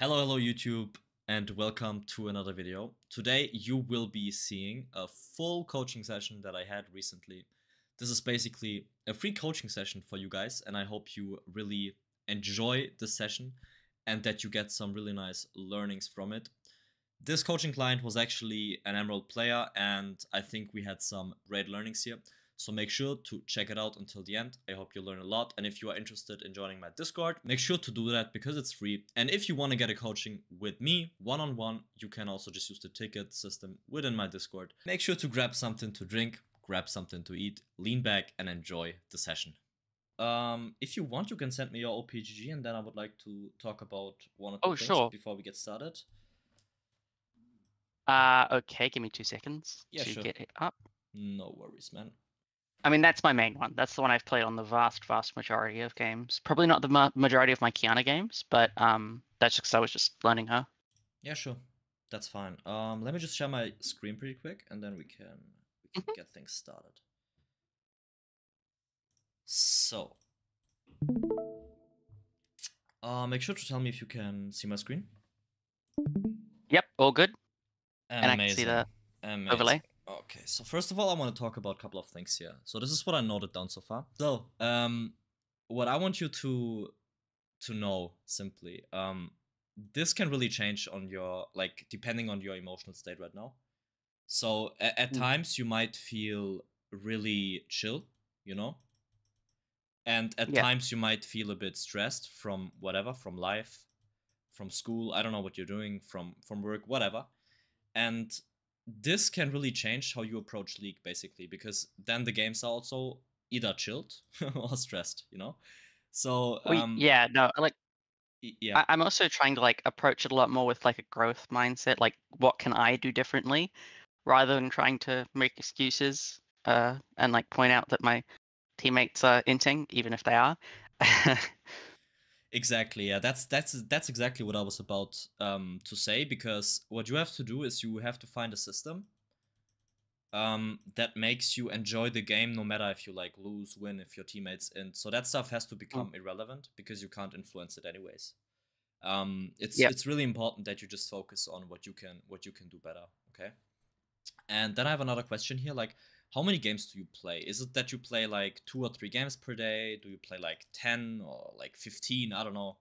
Hello YouTube, and welcome to another video. Today you will be seeing a full coaching session that I had recently. This is basically a free coaching session for you guys, and I hope you really enjoy this session and that you get some really nice learnings from it. This coaching client was actually an Emerald player, and I think we had some great learnings here. So make sure to check it out until the end. I hope you learn a lot. And if you are interested in joining my Discord, make sure to do that because it's free. And if you want to get a coaching with me one-on-one, you can also just use the ticket system within my Discord. Make sure to grab something to drink, grab something to eat, lean back and enjoy the session. If you want, you can send me your OPGG and then I would like to talk about one or two things before we get started. Okay, give me 2 seconds to get it up. No worries, man. I mean, that's my main one. That's the one I've played on the vast majority of games. Probably not the majority of my Qiyana games, but that's just because I was just learning her. Yeah, sure. That's fine. Let me just share my screen pretty quick, and then we can get things started. So, make sure to tell me if you can see my screen. Yep, all good. And I can see the overlay. Okay, so first of all, I want to talk about a couple of things here. So this is what I noted down so far. So, what I want you to know simply, this can really change on your, like, depending on your emotional state right now. So at times you might feel really chill, you know? And at times you might feel a bit stressed from whatever, from life, from school, I don't know what you're doing, from work, whatever. And this can really change how you approach League, basically, because then the games are also either chilled or stressed, you know? So yeah, no, I'm also trying to like approach it a lot more with like a growth mindset, like what can I do differently, rather than trying to make excuses and like point out that my teammates are inting, even if they are. Exactly, yeah, that's exactly what I was about to say, because what you have to do is you have to find a system that makes you enjoy the game no matter if you like lose, win, if your teammates in. So that stuff has to become irrelevant because you can't influence it anyways. It's really important that you just focus on what you can do better, okay? And then I have another question here, like, how many games do you play? Is it that you play like 2 or 3 games per day? Do you play like 10 or like 15? I don't know.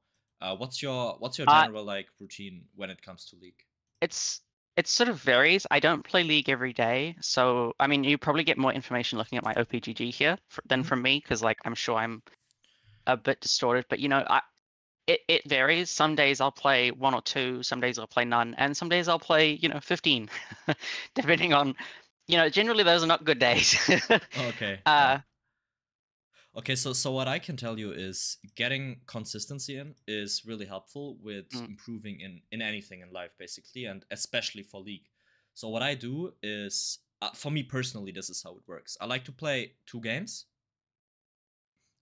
What's your general like routine when it comes to League? It sort of varies. I don't play League every day, so I mean, you probably get more information looking at my OPGG here than from me, because like I'm sure I'm a bit distorted. But you know, it varies. Some days I'll play 1 or 2, some days I'll play none, and some days I'll play 15, depending on, generally those are not good days. Okay. Okay, so what I can tell you is getting consistency in is really helpful with improving in anything in life, basically, and especially for League. So what I do is, for me personally, this is how it works. I like to play 2 games,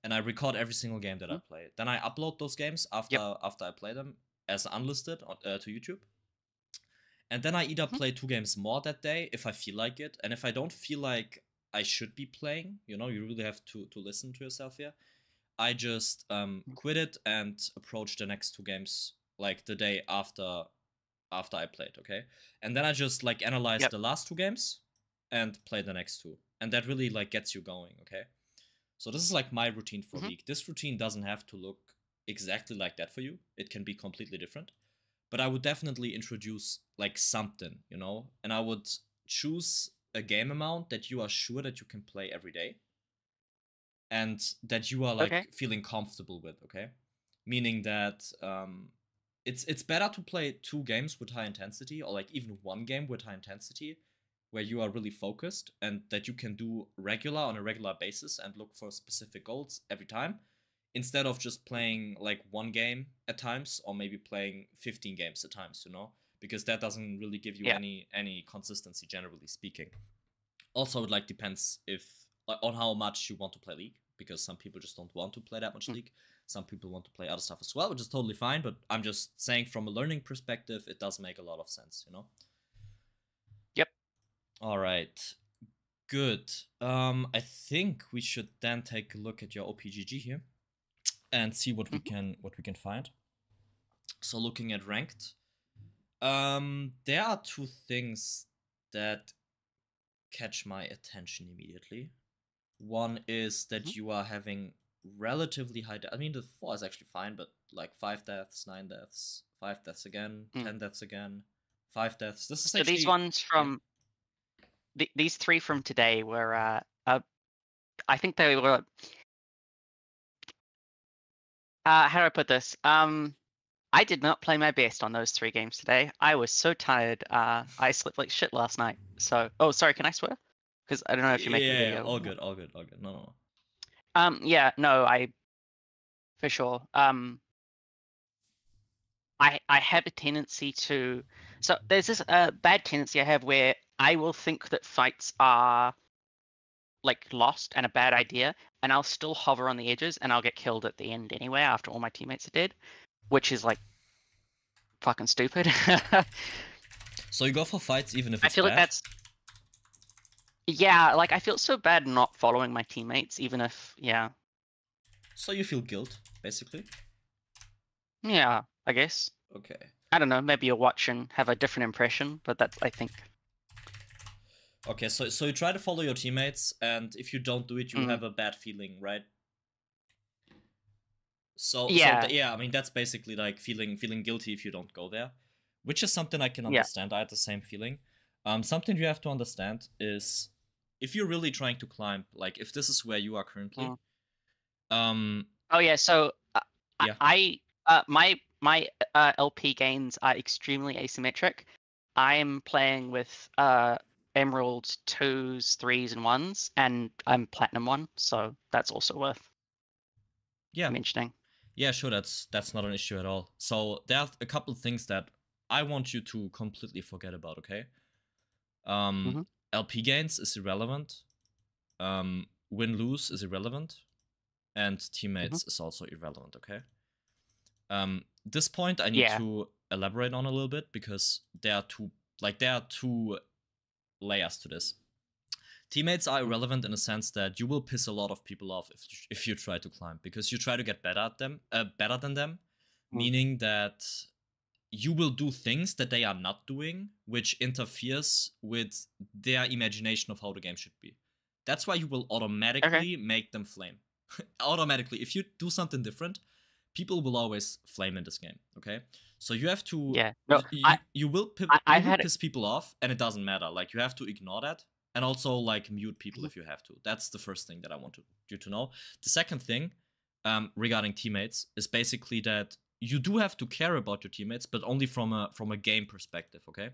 and I record every single game that I play. Then I upload those games after I play them as unlisted to YouTube. And then I either play 2 games more that day if I feel like it, and if I don't feel like I should be playing, you really have to listen to yourself here, I just quit it and approach the next 2 games like the day after I played, okay? And then I just like analyze the last 2 games and play the next 2. And that really like gets you going, okay? So this is like my routine for League. This routine doesn't have to look exactly like that for you. It can be completely different. But I would definitely introduce like something, and I would choose a game amount that you are sure that you can play every day and that you are like feeling comfortable with, okay? Meaning that it's better to play 2 games with high intensity, or like even 1 game with high intensity where you are really focused and that you can do on a regular basis and look for specific goals every time, instead of just playing like 1 game at times, or maybe playing 15 games at times, because that doesn't really give you any consistency, generally speaking. Also, it like depends on how much you want to play League, because some people just don't want to play that much League. Some people want to play other stuff as well, which is totally fine, but I'm just saying from a learning perspective, it does make a lot of sense, Yep. All right. Good. I think we should then take a look at your OPGG here and see what we can find. So looking at ranked, there are two things that catch my attention immediately. One is that you are having relatively high I mean, the 4 is actually fine, but like 5 deaths, 9 deaths, 5 deaths again, 10 deaths again, 5 deaths. This is so actually... these ones from these 3 from today were I think they were how do I put this? I did not play my best on those 3 games today. I was so tired. I slept like shit last night. So, oh, sorry, can I swear? Because I don't know if you're making a video. all good, all good, all good. No. Yeah, no, for sure. I have a tendency to, so there's this bad tendency I have where I will think that fights are like lost and a bad idea, and I'll still hover on the edges, and I'll get killed at the end anyway after all my teammates are dead, which is like fucking stupid. So you go for fights even if it's I feel bad? like that's... Yeah, like I feel so bad not following my teammates, even if, yeah. So you feel guilt, basically? Yeah, I guess. Okay. I don't know, maybe you'll watch and have a different impression, but that's, I think. Okay, so you try to follow your teammates, and if you don't do it, you have a bad feeling, right? So yeah, I mean, that's basically like feeling guilty if you don't go there, which is something I can understand. I had the same feeling. Something you have to understand is if you're really trying to climb, like if this is where you are currently. Oh yeah, so my LP gains are extremely asymmetric. I'm playing with Emerald 2s, 3s, and 1s, and I'm Platinum 1, so that's also worth mentioning. Yeah, sure, that's not an issue at all. So there are a couple of things that I want you to completely forget about, okay? LP gains is irrelevant. Win-lose is irrelevant. And teammates is also irrelevant, okay? This point I need to elaborate on a little bit because there are two layers to this. Teammates are irrelevant in the sense that you will piss a lot of people off if you try to climb, because you try to get better than them, meaning that you will do things that they are not doing, which interferes with their imagination of how the game should be. That's why you will automatically make them flame. Automatically, if you do something different, people will always flame in this game. Okay, so you have to. Yeah, no, you will piss people off, and it doesn't matter. Like you have to ignore that, and also like mute people if you have to. That's the first thing that I want you to know. The second thing, regarding teammates, is basically that you do have to care about your teammates, but only from a game perspective. Okay,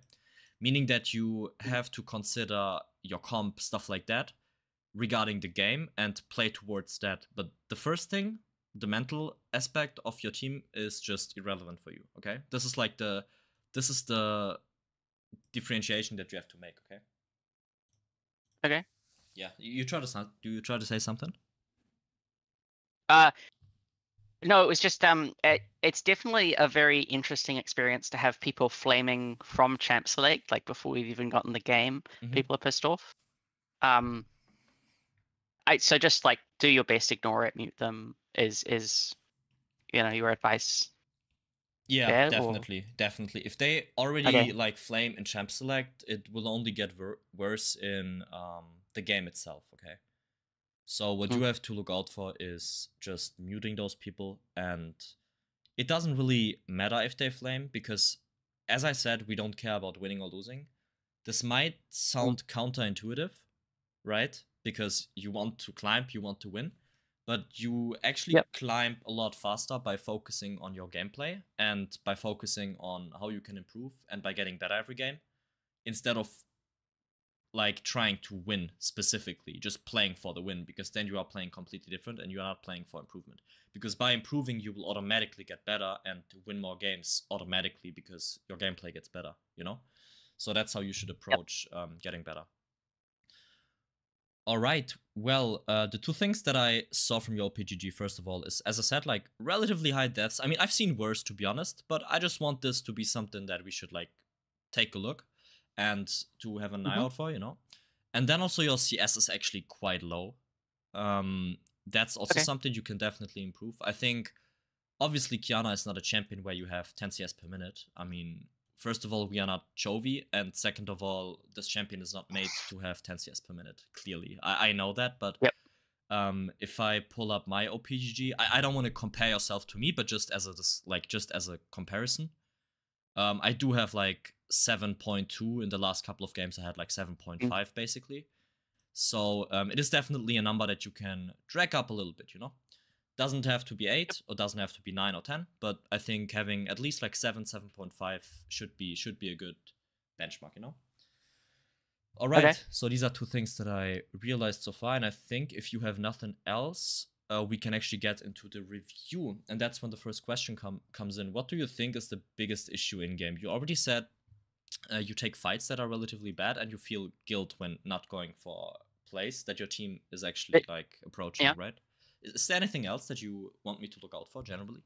meaning that you have to consider your comp, stuff like that, regarding the game, and play towards that. But the first thing, the mental aspect of your team, is just irrelevant for you. Okay, this is the differentiation that you have to make. Okay. Yeah, do you try to say something? No, it was just it's definitely a very interesting experience to have people flaming from champ select, like before we've even gotten the game. People are pissed off. So just like do your best, ignore it, mute them is your advice. Yeah, definitely. If they already like flame in champ select, it will only get worse in the game itself. Okay, so what you have to look out for is just muting those people, and it doesn't really matter if they flame, because as I said, we don't care about winning or losing. This might sound counterintuitive, right? Because you want to climb, you want to win, but you actually climb a lot faster by focusing on your gameplay and by focusing on how you can improve and by getting better every game, instead of like trying to win specifically, just playing for the win, because then you are playing completely different and you are not playing for improvement. Because by improving, you will automatically get better and win more games automatically because your gameplay gets better, So that's how you should approach getting better. All right, well, the two things that I saw from your OPGG, first of all, is, as I said, like relatively high deaths. I mean, I've seen worse, to be honest, but I just want this to be something that we should like take a look and to have an eye out for, And then also your CS is actually quite low. That's also something you can definitely improve. I think obviously Qiyana is not a champion where you have 10 CS per minute. I mean, first of all, we are not Chovy, and second of all, this champion is not made to have 10 CS per minute. Clearly, I know that, but yep. If I pull up my OPGG, I don't want to compare yourself to me, but just as a comparison, I do have like 7.2 in the last couple of games. I had like 7.5 basically. So it is definitely a number that you can drag up a little bit, you know? Doesn't have to be 8 or doesn't have to be 9 or 10, but I think having at least like 7.5 should be a good benchmark, you know? All right, okay. So these are two things that I realized so far, and I think if you have nothing else, we can actually get into the review, and that's when the first question comes in. What do you think is the biggest issue in game? You already said you take fights that are relatively bad, and you feel guilt when not going for plays that your team is actually like approaching, right? Is there anything else that you want me to look out for generally?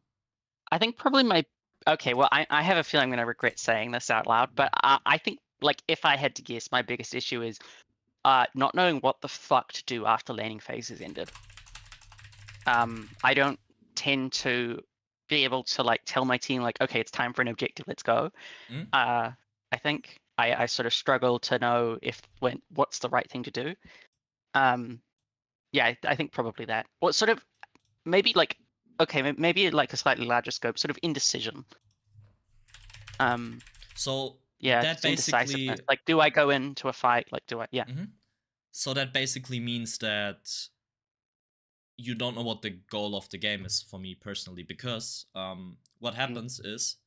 I think probably my okay. Well, I have a feeling I'm going to regret saying this out loud, but I think like if I had to guess, my biggest issue is not knowing what the fuck to do after laning phase has ended. I don't tend to be able to like tell my team like, okay, it's time for an objective, let's go. I think I sort of struggle to know what's the right thing to do. Yeah, I think probably that. What sort of maybe like okay, maybe like a slightly larger scope, sort of indecision. So yeah, that basically like, do I go into a fight? Like, do I? Yeah. So that basically means that you don't know what the goal of the game is for me personally, because what happens is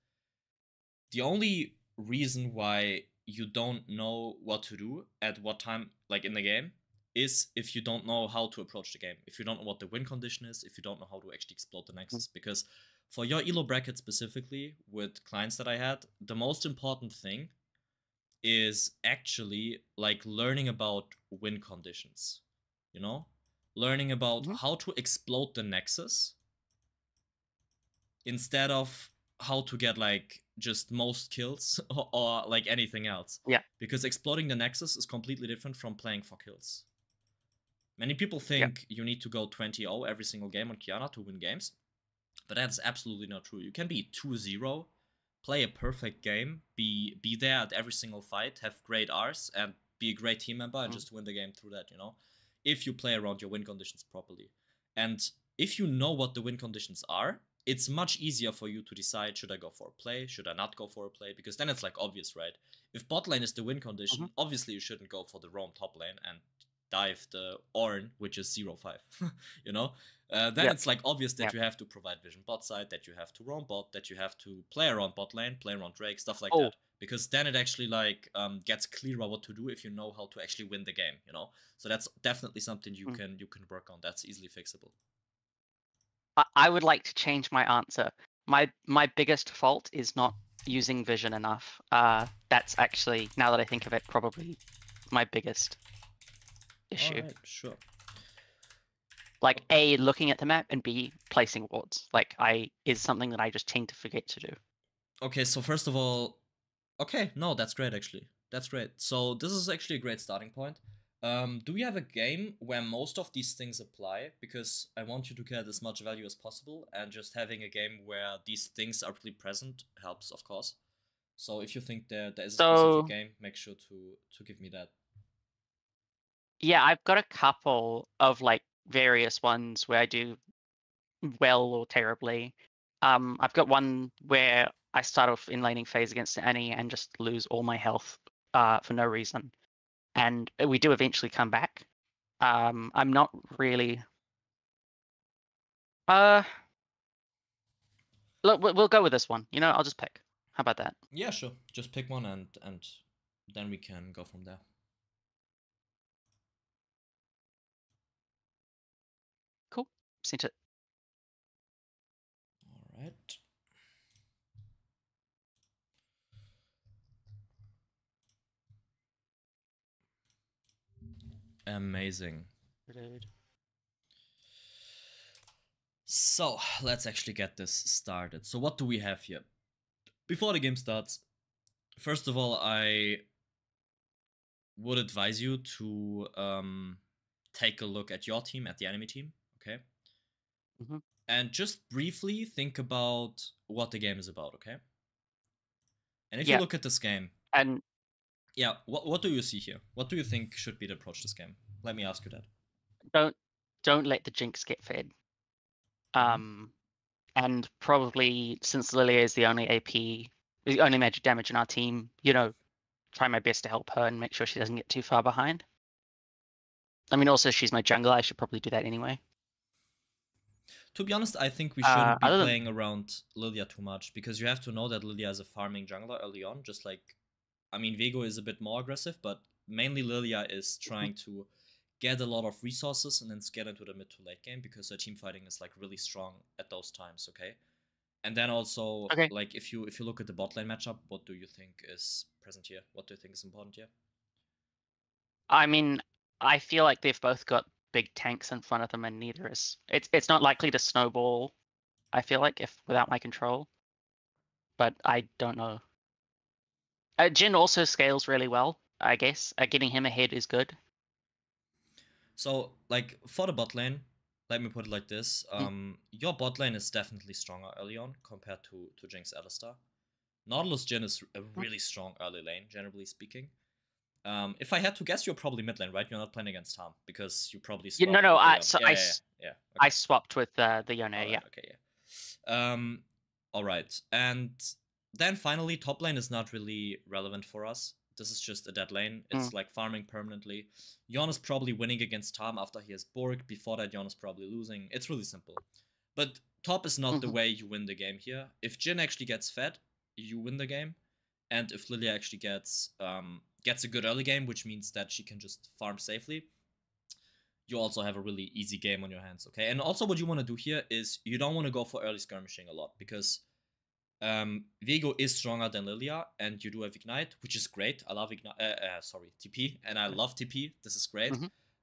the only reason why you don't know what to do at what time, like in the game, is if you don't know how to approach the game, if you don't know what the win condition is, if you don't know how to actually explode the nexus. Because for your elo bracket specifically, with clients that I had, the most important thing is actually like learning about win conditions, you know, learning about how to explode the nexus instead of how to get like just most kills or like anything else. Yeah. Because exploding the nexus is completely different from playing for kills. Many people think you need to go 20-0 every single game on Qiyana to win games, but that's absolutely not true. You can be 2-0, play a perfect game, be there at every single fight, have great Rs, and be a great team member and just win the game through that, you know? If you play around your win conditions properly. And if you know what the win conditions are, it's much easier for you to decide, should I go for a play, should I not go for a play? Because then it's like obvious, right? If bot lane is the win condition, obviously you shouldn't go for the roam top lane and dive the Ornn, which is 0-5, you know? Then it's like obvious that you have to provide vision bot side, that you have to roam bot, that you have to play around bot lane, play around Drake, stuff like that. Because then it actually like gets clearer what to do if you know how to actually win the game, you know? So that's definitely something you can work on. That's easily fixable. I would like to change my answer. My biggest fault is not using vision enough. That's actually, now that I think of it, probably my biggest issue. All right, sure. Like A, looking at the map, and B, placing wards. Like is something that I just tend to forget to do. Okay, so first of all, okay, no, that's great actually. That's great. So this is actually a great starting point. Do we have a game where most of these things apply? Because I want you to get as much value as possible, and just having a game where these things are really present helps, of course. So if you think there is a specific game, make sure to give me that. Yeah, I've got a couple of like various ones where I do well or terribly. I've got one where I start off in laning phase against Annie and just lose all my health for no reason. And we do eventually come back. I'm not really... Look, we'll go with this one. You know, I'll just pick. How about that? Yeah, sure. Just pick one and then we can go from there. Cool. Sent it. All right. Amazing. So let's actually get this started. So what do we have here? Before the game starts, first of all, I would advise you to take a look at your team, at the enemy team, okay? And just briefly think about what the game is about, okay? And if you look at this game, and yeah, what do you see here? What do you think should be the approach this game? Let me ask you that. don't let the Jinx get fed. Mm-hmm. And probably since Lilia is the only AP, the only magic damage in our team, try my best to help her and make sure she doesn't get too far behind. I mean, also she's my jungler. I should probably do that anyway. To be honest, I think we shouldn't be other than- playing around Lilia too much, because you have to know that Lilia is a farming jungler early on, just like, I mean, Vego is a bit more aggressive, but mainly Lilia is trying to get a lot of resources and then get into the mid to late game, because her team fighting is like really strong at those times, okay? And then also, Okay. like, if you look at the bot lane matchup, what do you think is present here? What do you think is important here? I mean, I feel like they've both got big tanks in front of them, and neither is. It's not likely to snowball. I feel like if without my control, but I don't know. Jin also scales really well, I guess. Getting him ahead is good. So, like, for the bot lane, let me put it like this. Your bot lane is definitely stronger early on compared to Jinx Alistar. Nautilus Jhin is a really strong early lane, generally speaking. If I had to guess, you're probably mid lane, right? You're not playing against Harm, because you probably swapped No. Okay. I swapped with the Yone, All right, yeah. Okay, yeah. All right. And then finally, top lane is not really relevant for us. This is just a dead lane. It's like farming permanently. Yon is probably winning against Tom after he has Borg. Before that, Yon is probably losing. It's really simple. But top is not the way you win the game here. If Jhin actually gets fed, you win the game. And if Lilia actually gets a good early game, which means that she can just farm safely, you also have a really easy game on your hands, okay? And also what you want to do here is you don't want to go for early skirmishing a lot, because Viego is stronger than Lilia, and you do have Ignite, which is great. I love Ignite, TP, and I love TP. This is great.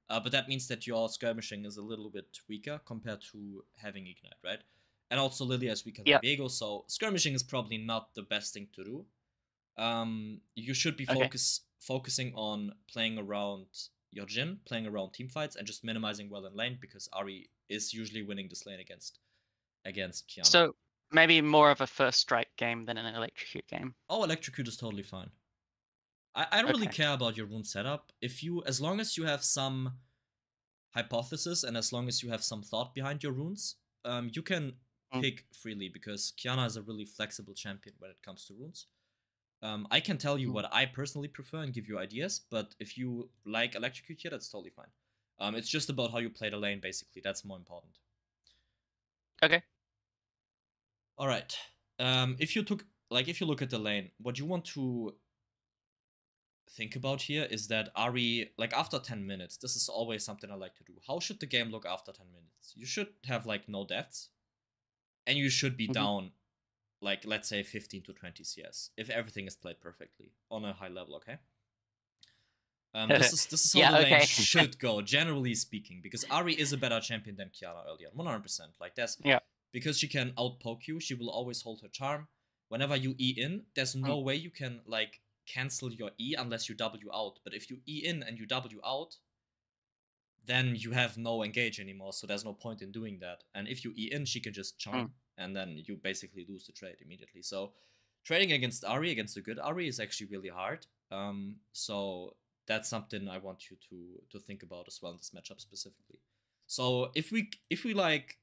But that means that your skirmishing is a little bit weaker compared to having Ignite, right? And also Lilia is weaker than Viego, so skirmishing is probably not the best thing to do. You should be focusing on playing around your Jhin, playing around team fights, and just minimizing well in lane, because Ahri is usually winning this lane against Qiyana. So maybe more of a first strike game than an electrocute game. Oh, electrocute is totally fine. I don't really care about your rune setup. As long as you have some hypothesis and as long as you have some thought behind your runes, you can pick freely, because Qiyana is a really flexible champion when it comes to runes. I can tell you what I personally prefer and give you ideas, but if you like electrocute here, that's totally fine. It's just about how you play the lane, basically. That's more important. Okay. All right. If you look at the lane, what you want to think about here is that Ahri, like, after 10 minutes, this is always something I like to do. How should the game look after 10 minutes? You should have, like, no deaths, and you should be down, like, let's say 15 to 20 CS, if everything is played perfectly on a high level, okay? This is how the lane should go, generally speaking, because Ahri is a better champion than Qiyana early on, 100%. Like, because she can outpoke you, she will always hold her charm. Whenever you E in, there's no way you can, like, cancel your E unless you W out. But if you E in and you W out, then you have no engage anymore, so there's no point in doing that. And if you E in, she can just charm, and then you basically lose the trade immediately. So trading against Ahri, against a good Ahri, is actually really hard. So that's something I want you to think about as well in this matchup specifically. So if we like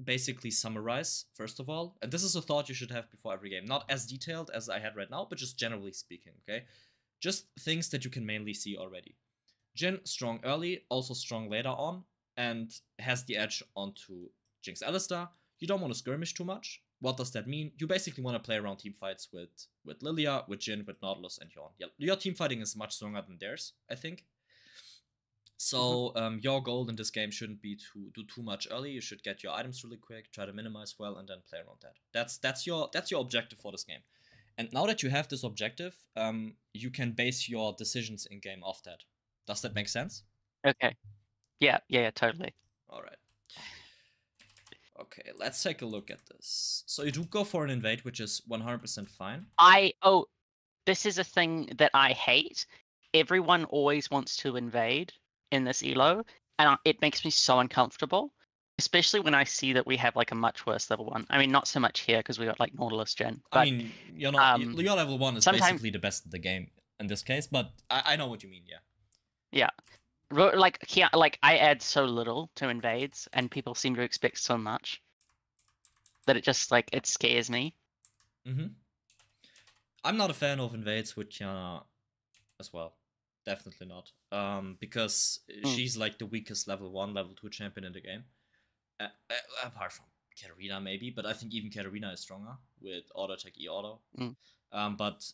basically summarize, first of all, and this is a thought you should have before every game, not as detailed as I had right now, but just generally speaking, okay? Just things that you can mainly see already. Jhin, strong early, also strong later on, and has the edge onto Jinx Alistar. You don't want to skirmish too much. What does that mean? You basically want to play around team fights with Lilia, with Jhin, with Nautilus, and Yon. Yeah, your team fighting is much stronger than theirs, I think. So your goal in this game shouldn't be to do too much early. You should get your items really quick, try to minimize well, and then play around that. That's your objective for this game. And now that you have this objective, you can base your decisions in game off that. Does that make sense? Okay. Yeah, totally. All right. Okay, let's take a look at this. So you do go for an invade, which is 100% fine. This is a thing that I hate. Everyone always wants to invade in this elo, and it makes me so uncomfortable. especially when I see that we have like a much worse level 1. I mean, not so much here because we got like Nautilus Gen. But, I mean, you're not. Your level 1 is sometimes, basically the best in the game in this case, but I know what you mean. Yeah. Yeah. Like here, like I add so little to invades, and people seem to expect so much that it just like it scares me. I'm not a fan of invades with Qiyana as well. Definitely not. Because she's like the weakest level 1, level 2 champion in the game. Apart from Katarina maybe, but I think even Katarina is stronger with auto attack E-auto. But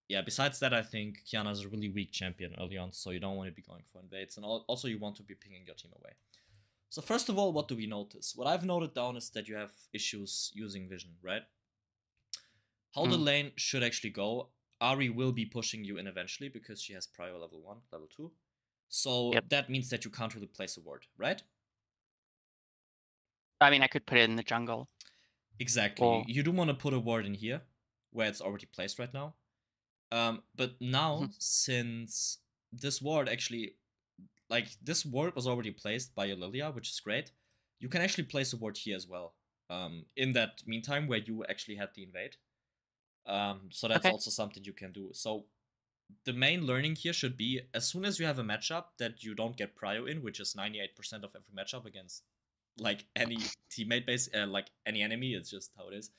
yeah, besides that, I think Qiyana is a really weak champion early on, so you don't want to be going for invades, and also you want to be pinging your team away. So first of all, what do we notice? What I've noted down is that you have issues using vision, right? How the lane should actually go. Ahri will be pushing you in eventually because she has prior level 1, level 2. So that means that you can't really place a ward, right? I mean, I could put it in the jungle. Exactly. Or... You do want to put a ward in here, where it's already placed right now. But now, since this ward actually... Like, this ward was already placed by your Lilia, which is great. You can actually place a ward here as well. In that meantime, where you actually had the invade. So that's also something you can do. So the main learning here should be, as soon as you have a matchup that you don't get prio in, which is 98% of every matchup against like any teammate base, like any enemy, it's just how it is.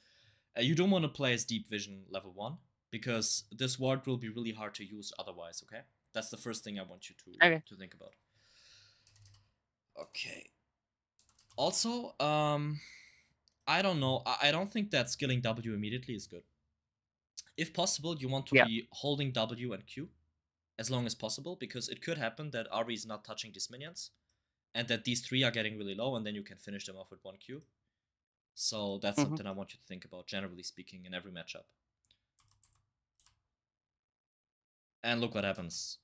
You don't want to play as deep vision level 1 because this ward will be really hard to use otherwise. Okay, that's the first thing I want you to think about. Okay. Also, I don't know. I don't think that skilling W immediately is good. If possible, you want to be holding W and Q as long as possible, because it could happen that Ahri is not touching these minions, and that these 3 are getting really low, and then you can finish them off with 1 Q. So that's something I want you to think about, generally speaking, in every matchup. And look what happens.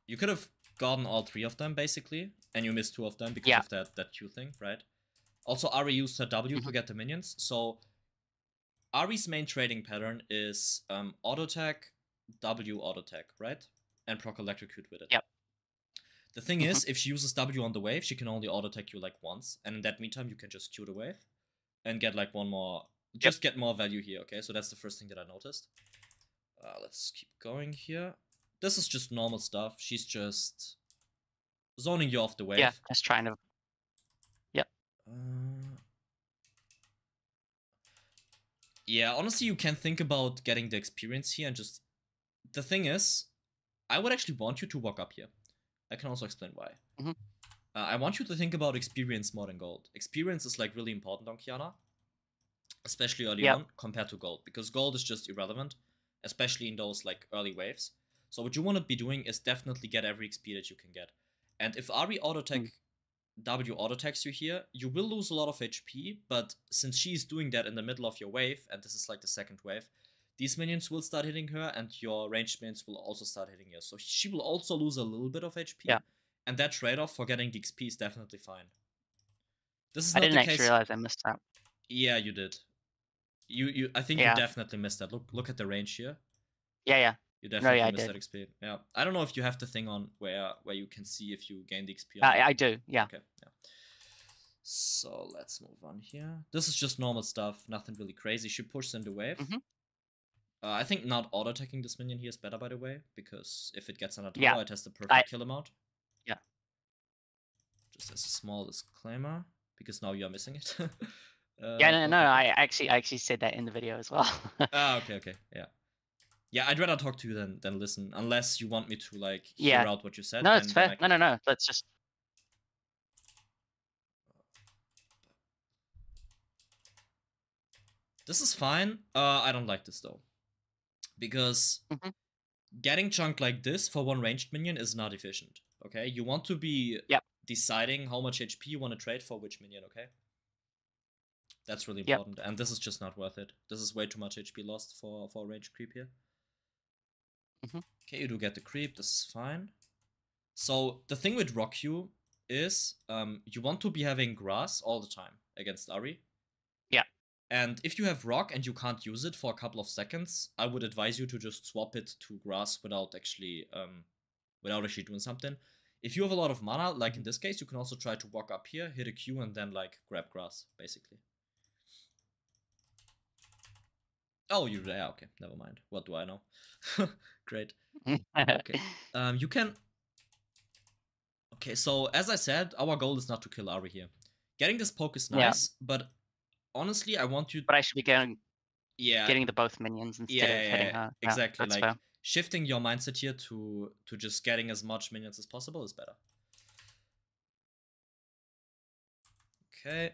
You could have gotten all 3 of them, basically, and you missed 2 of them because of that Q thing, right? Also, Ahri used her W to get the minions, so Ahri's main trading pattern is auto attack, W auto attack, right? And proc electrocute with it. Yep. The thing is, if she uses W on the wave, she can only auto attack you like once, and in that meantime, you can just Q the wave and get like one more, just get more value here. Okay, so that's the first thing that I noticed. Let's keep going here. This is just normal stuff. She's just zoning you off the wave. Yeah, just trying to. Yep. Yeah, honestly, you can think about getting the experience here and just... The thing is, I would actually want you to walk up here. I can also explain why. I want you to think about experience more than gold. Experience is like really important on Qiyana, especially early on, compared to gold, because gold is just irrelevant, especially in those like early waves. So what you want to be doing is definitely get every XP that you can get. And if Ahri auto-attack W auto-attacks you here, you will lose a lot of HP, but since she's doing that in the middle of your wave, and this is like the second wave, these minions will start hitting her, and your ranged minions will also start hitting her. So she will also lose a little bit of HP, and that trade-off for getting the XP is definitely fine. This is not the case. I didn't actually realize I missed that. Yeah, you did. I think you definitely missed that. Look at the range here. Yeah. You definitely missed that XP. Yeah. I don't know if you have the thing on where you can see if you gain the XP. I do, yeah. Okay, yeah. So let's move on here. This is just normal stuff, nothing really crazy. She pushes in the wave. I think not auto-attacking this minion here is better, by the way, because if it gets on a tower, it has the perfect kill amount. Yeah. Just as a small disclaimer, because now you're missing it. No, I actually said that in the video as well. Okay, yeah. Yeah, I'd rather talk to you than listen, unless you want me to like hear out what you said. No, it's fair. No. Let's just. This is fine. I don't like this though, because getting chunk like this for one ranged minion is not efficient. Okay, you want to be deciding how much HP you want to trade for which minion. Okay, that's really important, and this is just not worth it. This is way too much HP lost for range creep here. Okay, you do get the creep, this is fine. So, the thing with Rock Q is, you want to be having grass all the time against Ahri. Yeah. And if you have rock and you can't use it for a couple of seconds, I would advise you to just swap it to grass without actually doing something. If you have a lot of mana, like in this case, you can also try to walk up here, hit a Q, and then like grab grass, basically. Oh, you're there. Okay, never mind. What do I know? Great. Okay. You can. Okay, so as I said, our goal is not to kill Ari here. Getting this poke is nice, but honestly, I want you. But I should be getting yeah, the both minions instead of hitting her. Exactly. That's Like fair. shifting your mindset here to just getting as much minions as possible is better. Okay,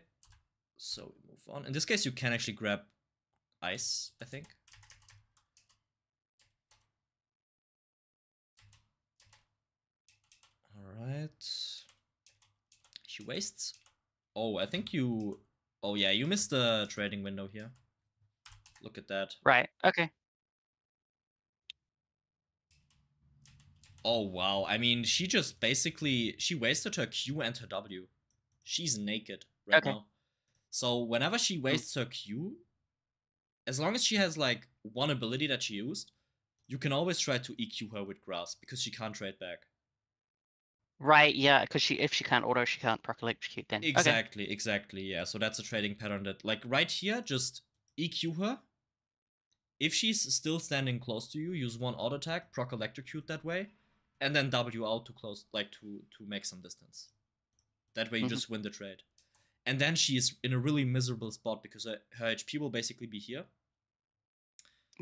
so we move on. In this case, you can actually grab ice, I think. Alright. She wastes. Oh, I think you... Oh yeah, you missed the trading window here. Look at that. Right, okay. Oh wow, I mean, she just basically... She wasted her Q and her W. She's naked right now. So whenever she wastes her Q, as long as she has like one ability that she used, you can always try to EQ her with grass, because she can't trade back. Right, yeah, because if she can't auto, she can't proc electrocute then. Exactly, exactly, yeah. So that's a trading pattern that, like, right here, just EQ her. If she's still standing close to you, use one auto attack, proc electrocute that way, and then W out to close, like, to make some distance. That way you just win the trade. And then she's in a really miserable spot, because her HP will basically be here.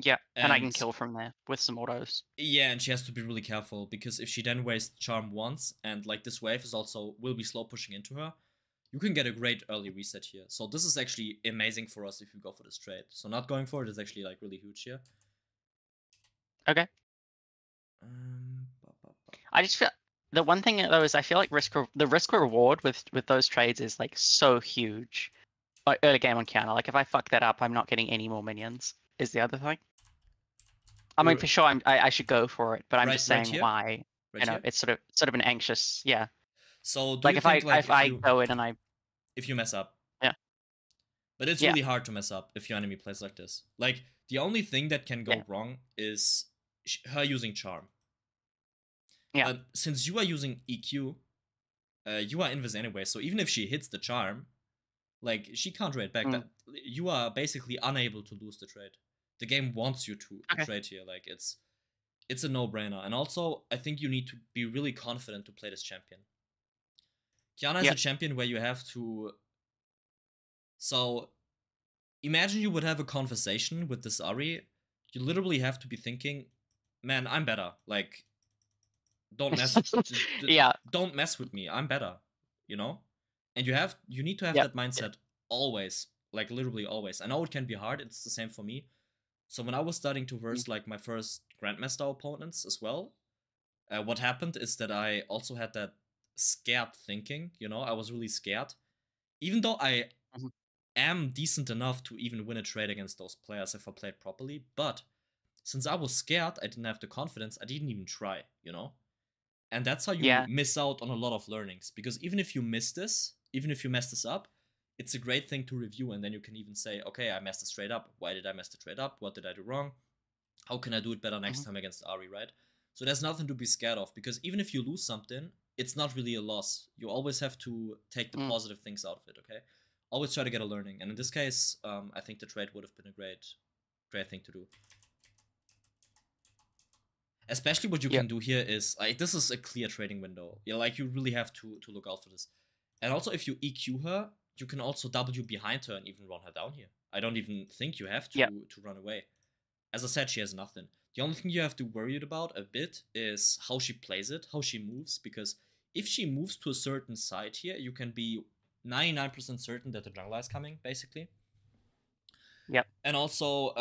Yeah, and I can kill from there with some autos. Yeah, and she has to be really careful, because if she then wastes Charm once, and like this wave is also will be slow pushing into her, you can get a great early reset here. So this is actually amazing for us if you go for this trade. So not going for it is actually like really huge here. Okay. I just feel the one thing though is I feel like the risk reward with those trades is like so huge. Like early game on Qiyana, like if I fuck that up, I'm not getting any more minions. Is the other thing. I mean, for sure, I should go for it, but I'm just saying why. You know, it's sort of an anxious, yeah. So like if I go in and if you mess up, yeah. But it's really hard to mess up if your enemy plays like this. Like the only thing that can go wrong is her using charm. Yeah. But since you are using EQ, you are invis anyway. So even if she hits the charm, like she can't trade back. That you are basically unable to lose the trade. The game wants you to trade here. Like it's a no-brainer. And also, I think you need to be really confident to play this champion. Qiyana is a champion where you have to... So, imagine you would have a conversation with this Ari. You literally have to be thinking, man, I'm better. Like, don't mess don't mess with me. I'm better. You know? And you need to have that mindset always. Like, literally always. I know it can be hard. It's the same for me. So when I was starting to verse like my first Grandmaster opponents as well, what happened is that I also had that scared thinking, you know, I was really scared. Even though I am decent enough to even win a trade against those players if I played properly, but since I was scared, I didn't have the confidence, I didn't even try, you know? And that's how you miss out on a lot of learnings, because even if you miss this, even if you mess this up, it's a great thing to review, and then you can even say, okay, I messed this trade up. Why did I mess the trade up? What did I do wrong? How can I do it better next time against Ari, right? So there's nothing to be scared of, because even if you lose something, it's not really a loss. You always have to take the positive things out of it, okay? Always try to get a learning. And in this case, I think the trade would have been a great thing to do. Especially what you can do here is, like, this is a clear trading window. Yeah, like, you really have to look out for this. And also, if you EQ her, you can also W behind her and even run her down here. I don't even think you have to run away. As I said, she has nothing. The only thing you have to worry about a bit is how she plays it, how she moves, because if she moves to a certain side here, you can be 99% certain that the jungler is coming, basically. Yep. And also,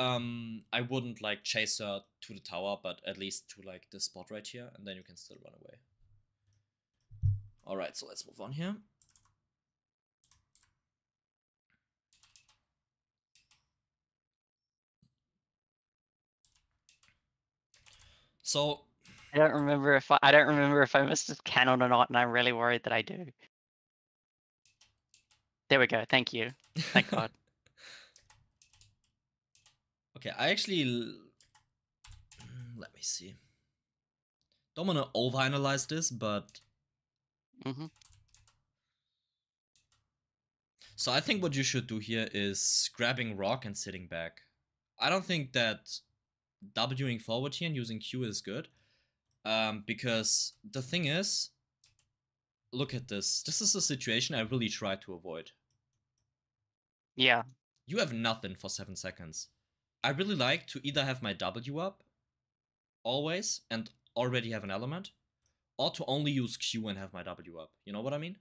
I wouldn't, like, chase her to the tower, but at least to, like, this spot right here, and then you can still run away. Alright, so let's move on here. So I don't remember if I missed a cannon or not, and I'm really worried that I do. There we go. Thank you. Thank God. Okay, I actually... Let me see. Don't want to overanalyze this, but Mm-hmm. So I think what you should do here is grabbing rock and sitting back. I don't think that Wing forward here and using Q is good. Because the thing is, look at this. This is a situation I really try to avoid. Yeah. You have nothing for 7 seconds. I really like to either have my W up, always, and already have an element, or to only use Q and have my W up. You know what I mean?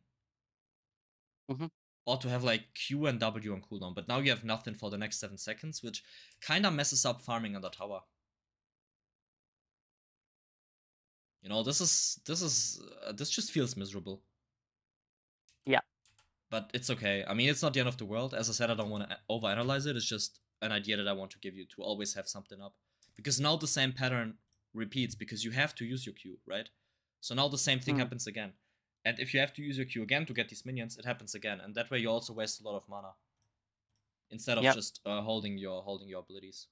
Mm-hmm. Or to have like Q and W on cooldown, but now you have nothing for the next 7 seconds, which kinda messes up farming under tower. You know, this just feels miserable. Yeah. But it's okay. I mean, it's not the end of the world. As I said, I don't want to overanalyze it. It's just an idea that I want to give you to always have something up. Because now the same pattern repeats because you have to use your Q, right? So now the same thing happens again. And if you have to use your Q again to get these minions, it happens again. And that way you also waste a lot of mana. Instead of just holding your abilities.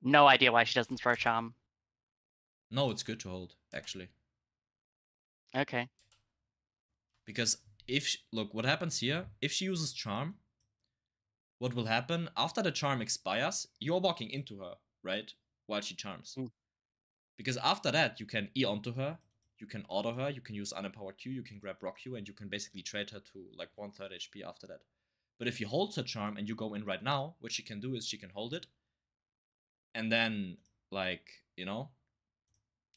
No idea why she doesn't throw charm. No, it's good to hold, actually. Okay. Because look, what happens here, if she uses charm, what will happen, after the charm expires, you're walking into her, right? While she charms. Because after that, you can E onto her, you can auto her, you can use unempowered Q, you can grab rock Q, and you can basically trade her to like 1/3 HP after that. But if you hold her charm and you go in right now, what she can do is she can hold it, and then, like, you know,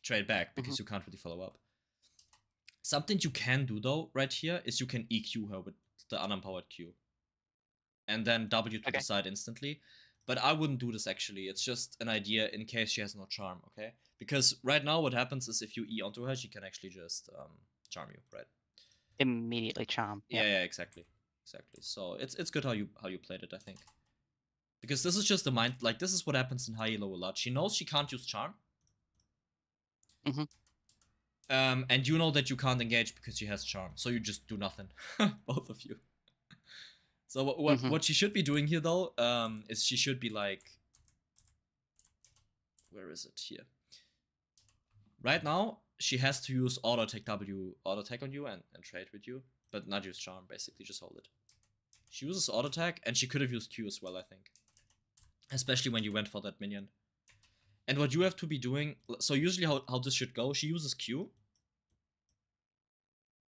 trade back, because you can't really follow up. Something you can do, though, right here, is you can EQ her with the unempowered Q. And then W to the side instantly. But I wouldn't do this, actually. It's just an idea in case she has no charm, okay? Because right now what happens is if you E onto her, she can actually just charm you, right? Immediately charm. Yeah, exactly. Exactly. So it's good how you played it, I think. Because this is just the mind, like, this is what happens in high elo a lot. She knows she can't use charm. And you know that you can't engage because she has charm. So you just do nothing. Both of you. So what she should be doing here, though, is she should be like... Where is it? Here. Right now, she has to use auto attack on you and trade with you. But not use charm, basically. Just hold it. She uses auto attack, and she could have used Q as well, I think. Especially when you went for that minion. And what you have to be doing... So usually how this should go, she uses Q.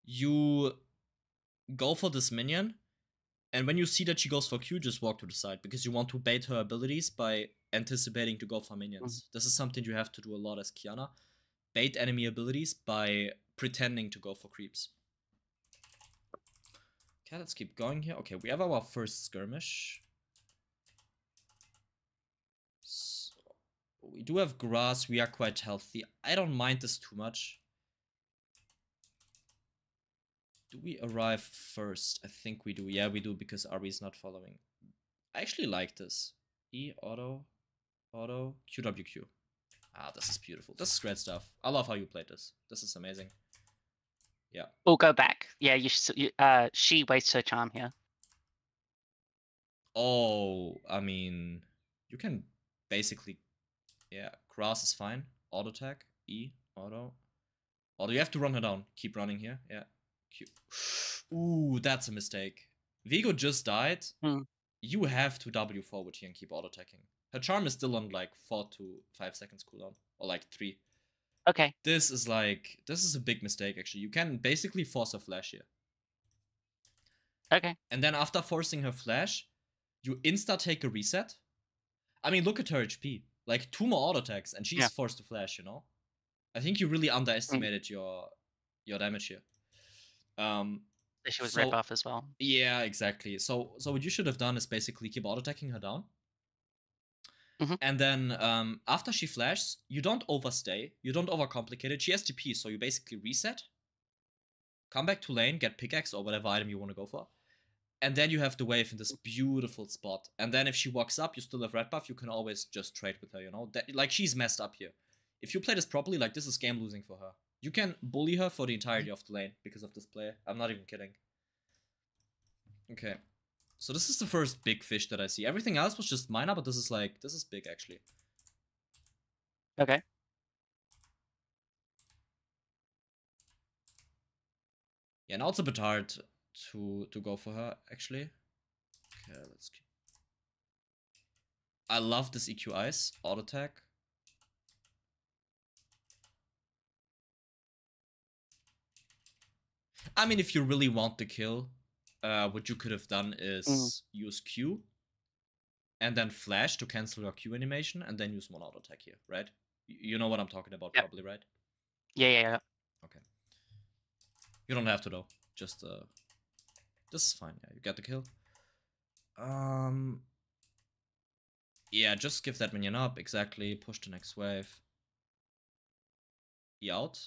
You go for this minion. And when you see that she goes for Q, just walk to the side. Because you want to bait her abilities by anticipating to go for minions. This is something you have to do a lot as Qiyana. Bait enemy abilities by pretending to go for creeps. Okay, let's keep going here. Okay, we have our first skirmish. So, we do have grass. We are quite healthy. I don't mind this too much. Do we arrive first? I think we do. Yeah, we do, because RB is not following. I actually like this. E, auto, QWQ. Ah, this is beautiful. This is great stuff. I love how you played this. This is amazing. Yeah. We'll go back. Yeah, she wastes her charm here. Oh, I mean, you can basically... Yeah, grass is fine. Auto attack, E, auto. You have to run her down. Keep running here. Yeah. Q. Ooh, that's a mistake. Vigo just died. You have to W forward here and keep auto attacking. Her charm is still on like 4 to 5 seconds cooldown. Or like 3. Okay. This is a big mistake, actually. You can basically force her flash here. Okay. And then after forcing her flash, you insta-take a reset. I mean, look at her HP. Like, 2 more auto attacks, and she's forced to flash, you know? I think you really underestimated your damage here. She was red buff as well. Yeah, exactly. So what you should have done is basically keep auto-attacking her down. And then after she flashes, you don't overstay. You don't overcomplicate it. She has TP, so you basically reset. Come back to lane, get pickaxe or whatever item you want to go for. And then you have the wave in this beautiful spot. And then if she walks up, you still have red buff. You can always just trade with her, you know? Like, she's messed up here. If you play this properly, like, this is game losing for her. You can bully her for the entirety of the lane because of this play. I'm not even kidding. Okay. So this is the first big fish that I see. Everything else was just minor, but this is big, actually. Okay. Yeah, now it's a bit hard to go for her, actually. Okay, let's keep... I love this EQ Ice, auto attack. I mean, if you really want the kill, what you could have done is use Q and then flash to cancel your Q animation and then use one auto attack here, right? You know what I'm talking about, probably, right? Yeah. Okay. You don't have to, though. Just, this is fine. Yeah, you get the kill. Yeah, just give that minion up. Exactly. Push the next wave. E out.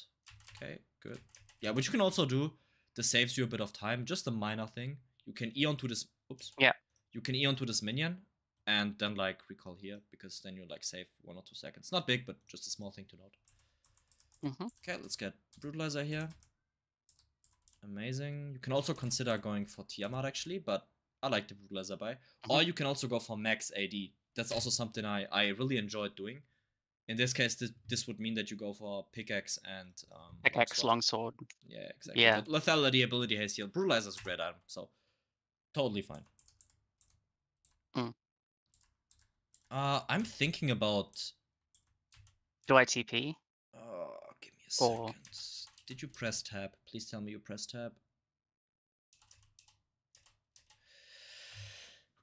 Okay, good. Yeah, which you can also do. This saves you a bit of time. Just a minor thing. You can E onto this... Oops. Yeah. You can E onto this minion. And then, like, recall here. Because then you, like, save 1 or 2 seconds. Not big, but just a small thing to note. Okay, let's get Brutalizer here. Amazing. You can also consider going for Tiamat, actually. But I like the Brutalizer buy. Or you can also go for max AD. That's also something I really enjoyed doing. In this case, this would mean that you go for Pickaxe and Pickaxe, Longsword. Yeah, exactly. Yeah. But Lethality, Ability, Haste Heal. Brutalizer is a great item, so totally fine. I'm thinking about... Do I TP? Give me a second. Did you press tab? Please tell me you press tab.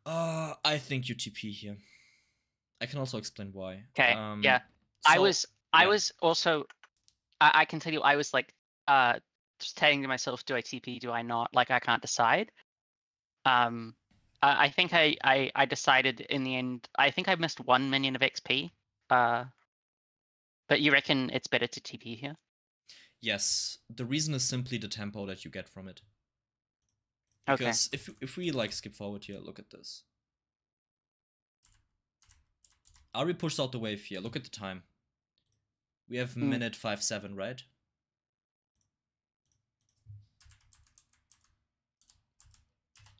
I think you TP here. I can also explain why. Okay. Yeah. So, I was also. I can tell you, I was like, just saying to myself, do I TP? Do I not? Like, I can't decide. I think I decided in the end. I think I missed 1 minion of XP. But you reckon it's better to TP here? Yes. The reason is simply the tempo that you get from it. Because if we like skip forward here, look at this. Ari pushed out the wave here. Look at the time. We have minute 5-7, right?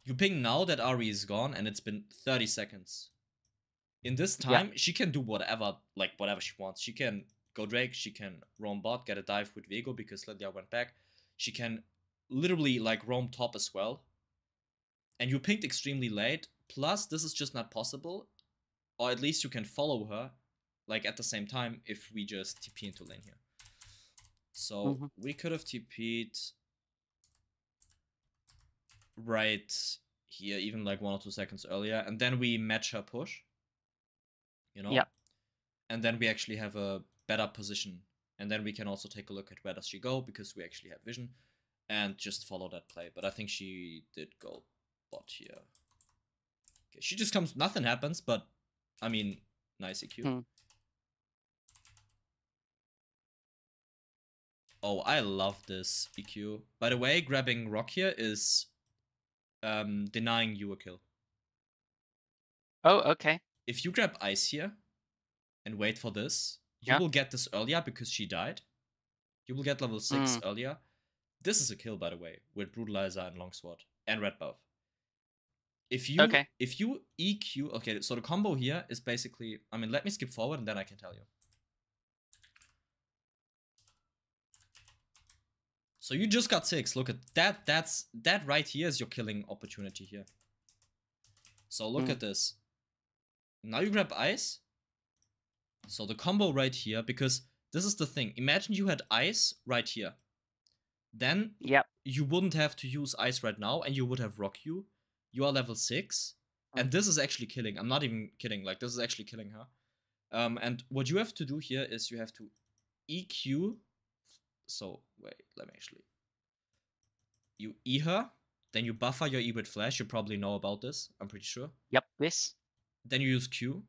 You ping now that Ari is gone and it's been 30 seconds. In this time, she can do whatever she wants. She can go Drake, she can roam bot, get a dive with Vego because Lydia went back. She can literally like roam top as well. And you pinged extremely late. Plus, this is just not possible. Or at least you can follow her like at the same time if we just TP into lane here. So we could have TP'd right here, even like 1 or 2 seconds earlier, and then we match her push. You know? Yeah. And then we actually have a better position. And then we can also take a look at where does she go, because we actually have vision, and just follow that play. But I think she did go bot here. Okay, she just comes, nothing happens, but I mean, nice EQ. Oh, I love this EQ. By the way, grabbing rock here is denying you a kill. Oh, okay. If you grab ice here and wait for this, you will get this earlier because she died. You will get level 6 earlier. This is a kill, by the way, with Brutalizer and Longsword and Red Buff. If you EQ... Okay, so the combo here is basically... I mean, let me skip forward and then I can tell you. So you just got 6. Look at that. That right here is your killing opportunity here. So look at this. Now you grab ice. So the combo right here, because this is the thing. Imagine you had ice right here. Then you wouldn't have to use ice right now and you would have rock you. You are level 6. And this is actually killing. I'm not even kidding. Like, this is actually killing her. And what you have to do here is you have to EQ. So, wait, let me actually... You E her, then you buffer your E with flash. You probably know about this, I'm pretty sure. Yep, this. Then you use Q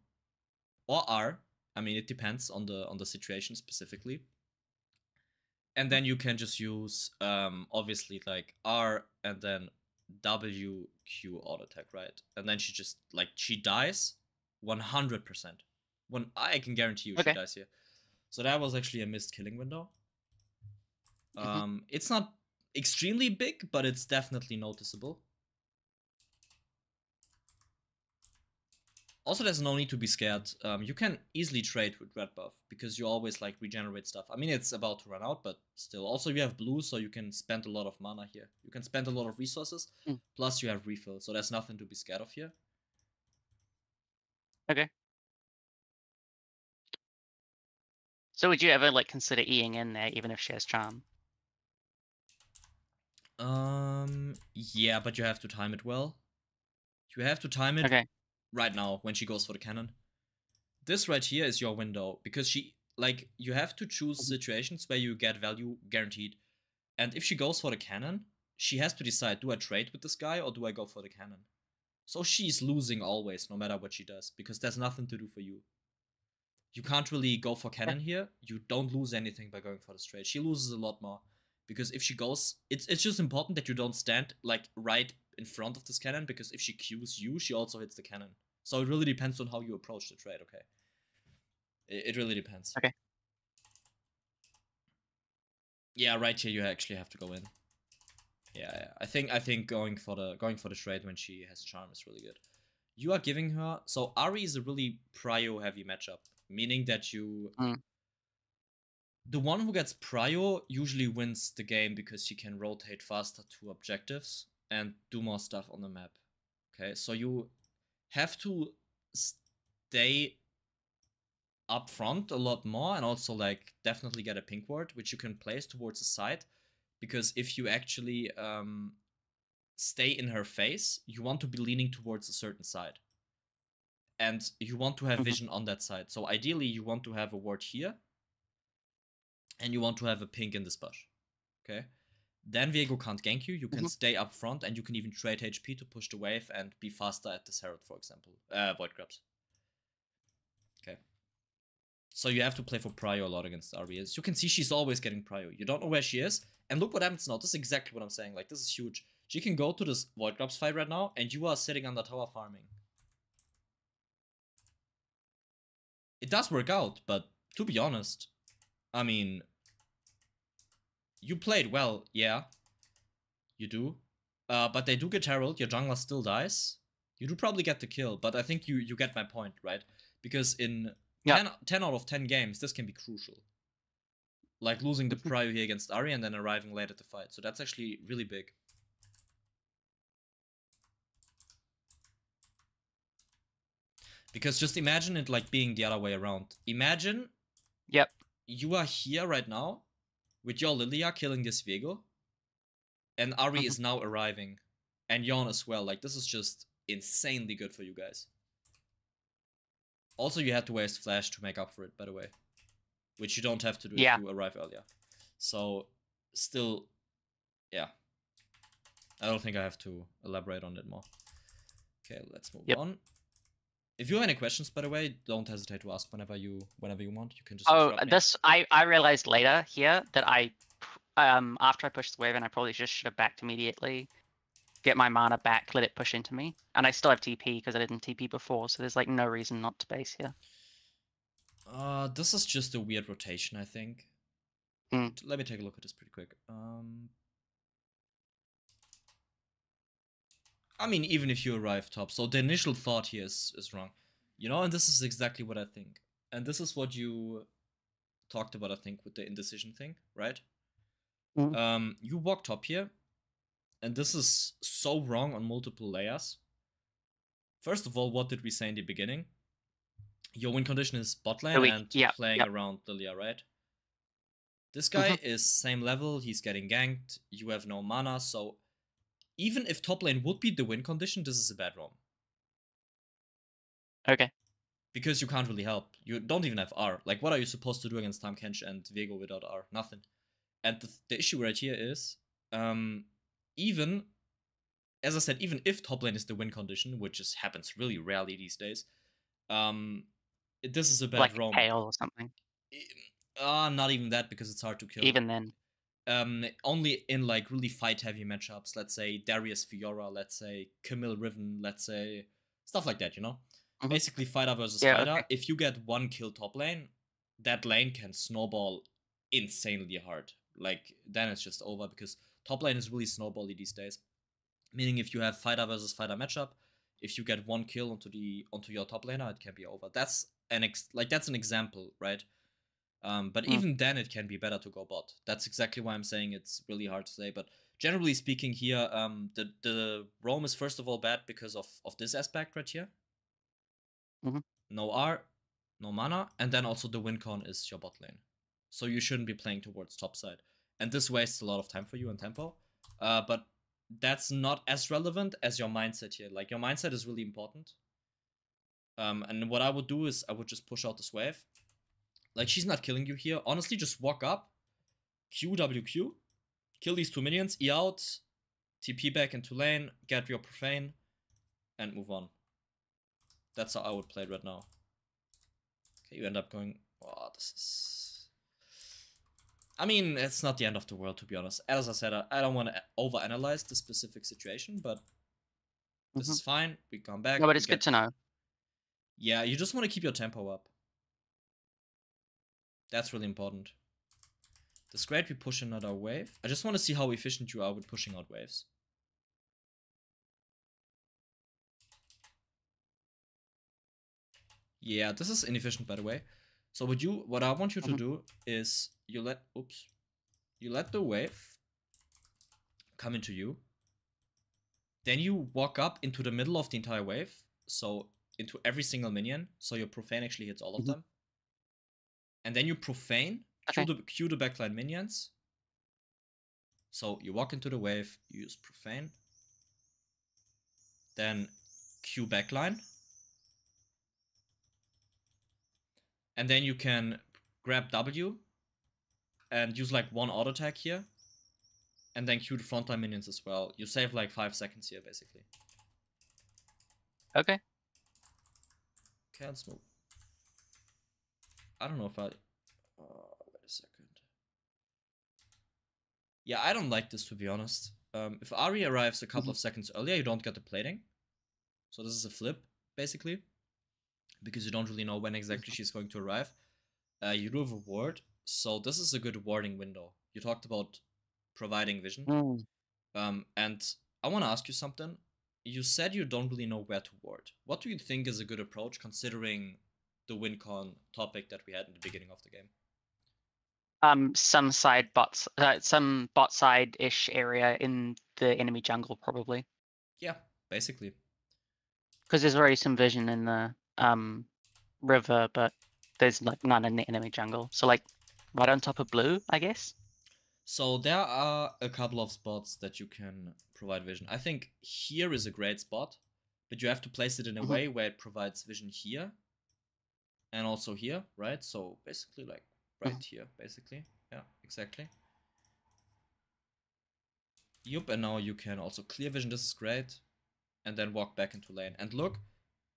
or R. I mean, it depends on the situation specifically. And then you can just use, obviously, like R and then W, Q auto attack, right? And then she just, like, she dies 100%. I can guarantee you she dies here. So that was actually a missed killing window. It's not extremely big, but it's definitely noticeable. Also, there's no need to be scared. You can easily trade with red buff because you always like regenerate stuff. I mean, it's about to run out, but still. Also, you have blue, so you can spend a lot of mana here. You can spend a lot of resources, plus you have refill, so there's nothing to be scared of here. Okay. So would you ever like consider Eing in there, even if she has charm? Yeah, but you have to time it well. You have to time it right now when she goes for the cannon. This right here is your window because you have to choose situations where you get value guaranteed. And if she goes for the cannon, she has to decide, do I trade with this guy or do I go for the cannon? So she's losing always, no matter what she does, because there's nothing to do for you. You can't really go for cannon here. You don't lose anything by going for the trade. She loses a lot more. Because if she goes, it's just important that you don't stand like right in front of this cannon, because if she Qs you, she also hits the cannon. So it really depends on how you approach the trade, okay? It really depends. Okay. Yeah, right here you actually have to go in. Yeah. I think going for the trade when she has charm is really good. You are giving her, so Ari is a really prio heavy matchup, meaning that you the one who gets prio usually wins the game because she can rotate faster to objectives and do more stuff on the map. Okay, so you have to stay up front a lot more and also like definitely get a pink ward which you can place towards the side, because if you actually stay in her face, you want to be leaning towards a certain side and you want to have vision on that side. So ideally you want to have a ward here and you want to have a pink in this bush. Okay, then Viego can't gank you. You can stay up front and you can even trade HP to push the wave and be faster at this Herald, for example. Void grabs. Okay. So you have to play for prio a lot against Ari. As you can see, she's always getting prio. You don't know where she is. And look what happens now. This is exactly what I'm saying. Like, this is huge. She can go to this Void grabs fight right now and you are sitting on the tower farming. It does work out, but to be honest, I mean, you played well, yeah. You do. But they do get Herald, your jungler still dies. You do probably get the kill, but I think you get my point, right? Because in 10 out of 10 games, this can be crucial. Like losing the prio here against Ari and then arriving late at the fight. So that's actually really big. Because just imagine it like being the other way around. Imagine you are here right now with your Lilia killing this Viego. And Ari is now arriving. And Yon as well. Like, this is just insanely good for you guys. Also, you had to waste Flash to make up for it, by the way. Which you don't have to do if you arrive earlier. So, still, yeah. I don't think I have to elaborate on it more. Okay, let's move on. If you have any questions, by the way, don't hesitate to ask whenever you want. You can just I realized later here that after I pushed the wave and I probably just should have backed immediately, get my mana back, let it push into me, and I still have TP because I didn't TP before, so there's like no reason not to base here. This is just a weird rotation, I think. Let me take a look at this pretty quick. I mean, even if you arrive top, so the initial thought here is wrong. You know, and this is exactly what I think. And this is what you talked about, I think, with the indecision thing, right? You walk top here, and this is so wrong on multiple layers. First of all, what did we say in the beginning? Your win condition is bot lane and playing around Lilia, right? This guy is same level, he's getting ganked, you have no mana, so even if top lane would be the win condition, this is a bad roam. Okay. Because you can't really help. You don't even have R. Like, what are you supposed to do against Tahm Kench and Viego without R? Nothing. And the issue right here is, even, as I said, even if top lane is the win condition, which just happens really rarely these days, this is a bad roam. Like Pale or something. Not even that, because it's hard to kill. Even then. Only in like really fight heavy matchups, let's say Darius Fiora, let's say Camille Riven, let's say stuff like that, you know? Basically fighter versus fighter. If you get one kill top lane, that lane can snowball insanely hard. Like, then it's just over, because top lane is really snowbally these days. Meaning if you have fighter versus fighter matchup, if you get 1 kill onto your top laner, it can be over. That's an example, right? But even then, it can be better to go bot. That's exactly why I'm saying it's really hard to say. But generally speaking, here, the roam is first of all bad because of this aspect right here. No R, no mana, and then also the win con is your bot lane. So you shouldn't be playing towards top side. And this wastes a lot of time for you and tempo. But that's not as relevant as your mindset here. Like, your mindset is really important. And what I would do is I would just push out this wave. Like, she's not killing you here. Honestly, just walk up, QWQ, kill these 2 minions, E out, TP back into lane, get your profane, and move on. That's how I would play it right now. Okay, you end up going, oh, this is... I mean, it's not the end of the world, to be honest. As I said, I don't want to overanalyze the specific situation, but this is fine. We come back. No, but it's good to know. Yeah, you just want to keep your tempo up. That's really important. It's great we push another wave. I just want to see how efficient you are with pushing out waves. Yeah, this is inefficient, by the way. So what I want you to do is you let the wave come into you. Then you walk up into the middle of the entire wave, so into every single minion, so your profane actually hits all of them. And then you profane, Q the backline minions. So you walk into the wave, you use profane. Then Q backline. And then you can grab W and use like 1 auto attack here. And then Q the frontline minions as well. You save like 5 seconds here, basically. Okay. Okay, let's move. I don't know if I... wait a second. Yeah, I don't like this, to be honest. If Ahri arrives a couple of seconds earlier, you don't get the plating. So this is a flip, basically. Because you don't really know when exactly she's going to arrive. You do have a ward. So this is a good warding window. You talked about providing vision. And I want to ask you something. You said you don't really know where to ward. What do you think is a good approach, considering the win con topic that we had in the beginning of the game? Some bot side-ish area in the enemy jungle, probably. Yeah, basically. Because there's already some vision in the river, but there's like none in the enemy jungle. So like right on top of blue, I guess. So there are a couple of spots that you can provide vision. I think here is a great spot, but you have to place it in a way where it provides vision here and also here, right? So basically like right here, basically. Yeah, exactly. Yup, and now you can also clear vision. This is great. And then walk back into lane. And look,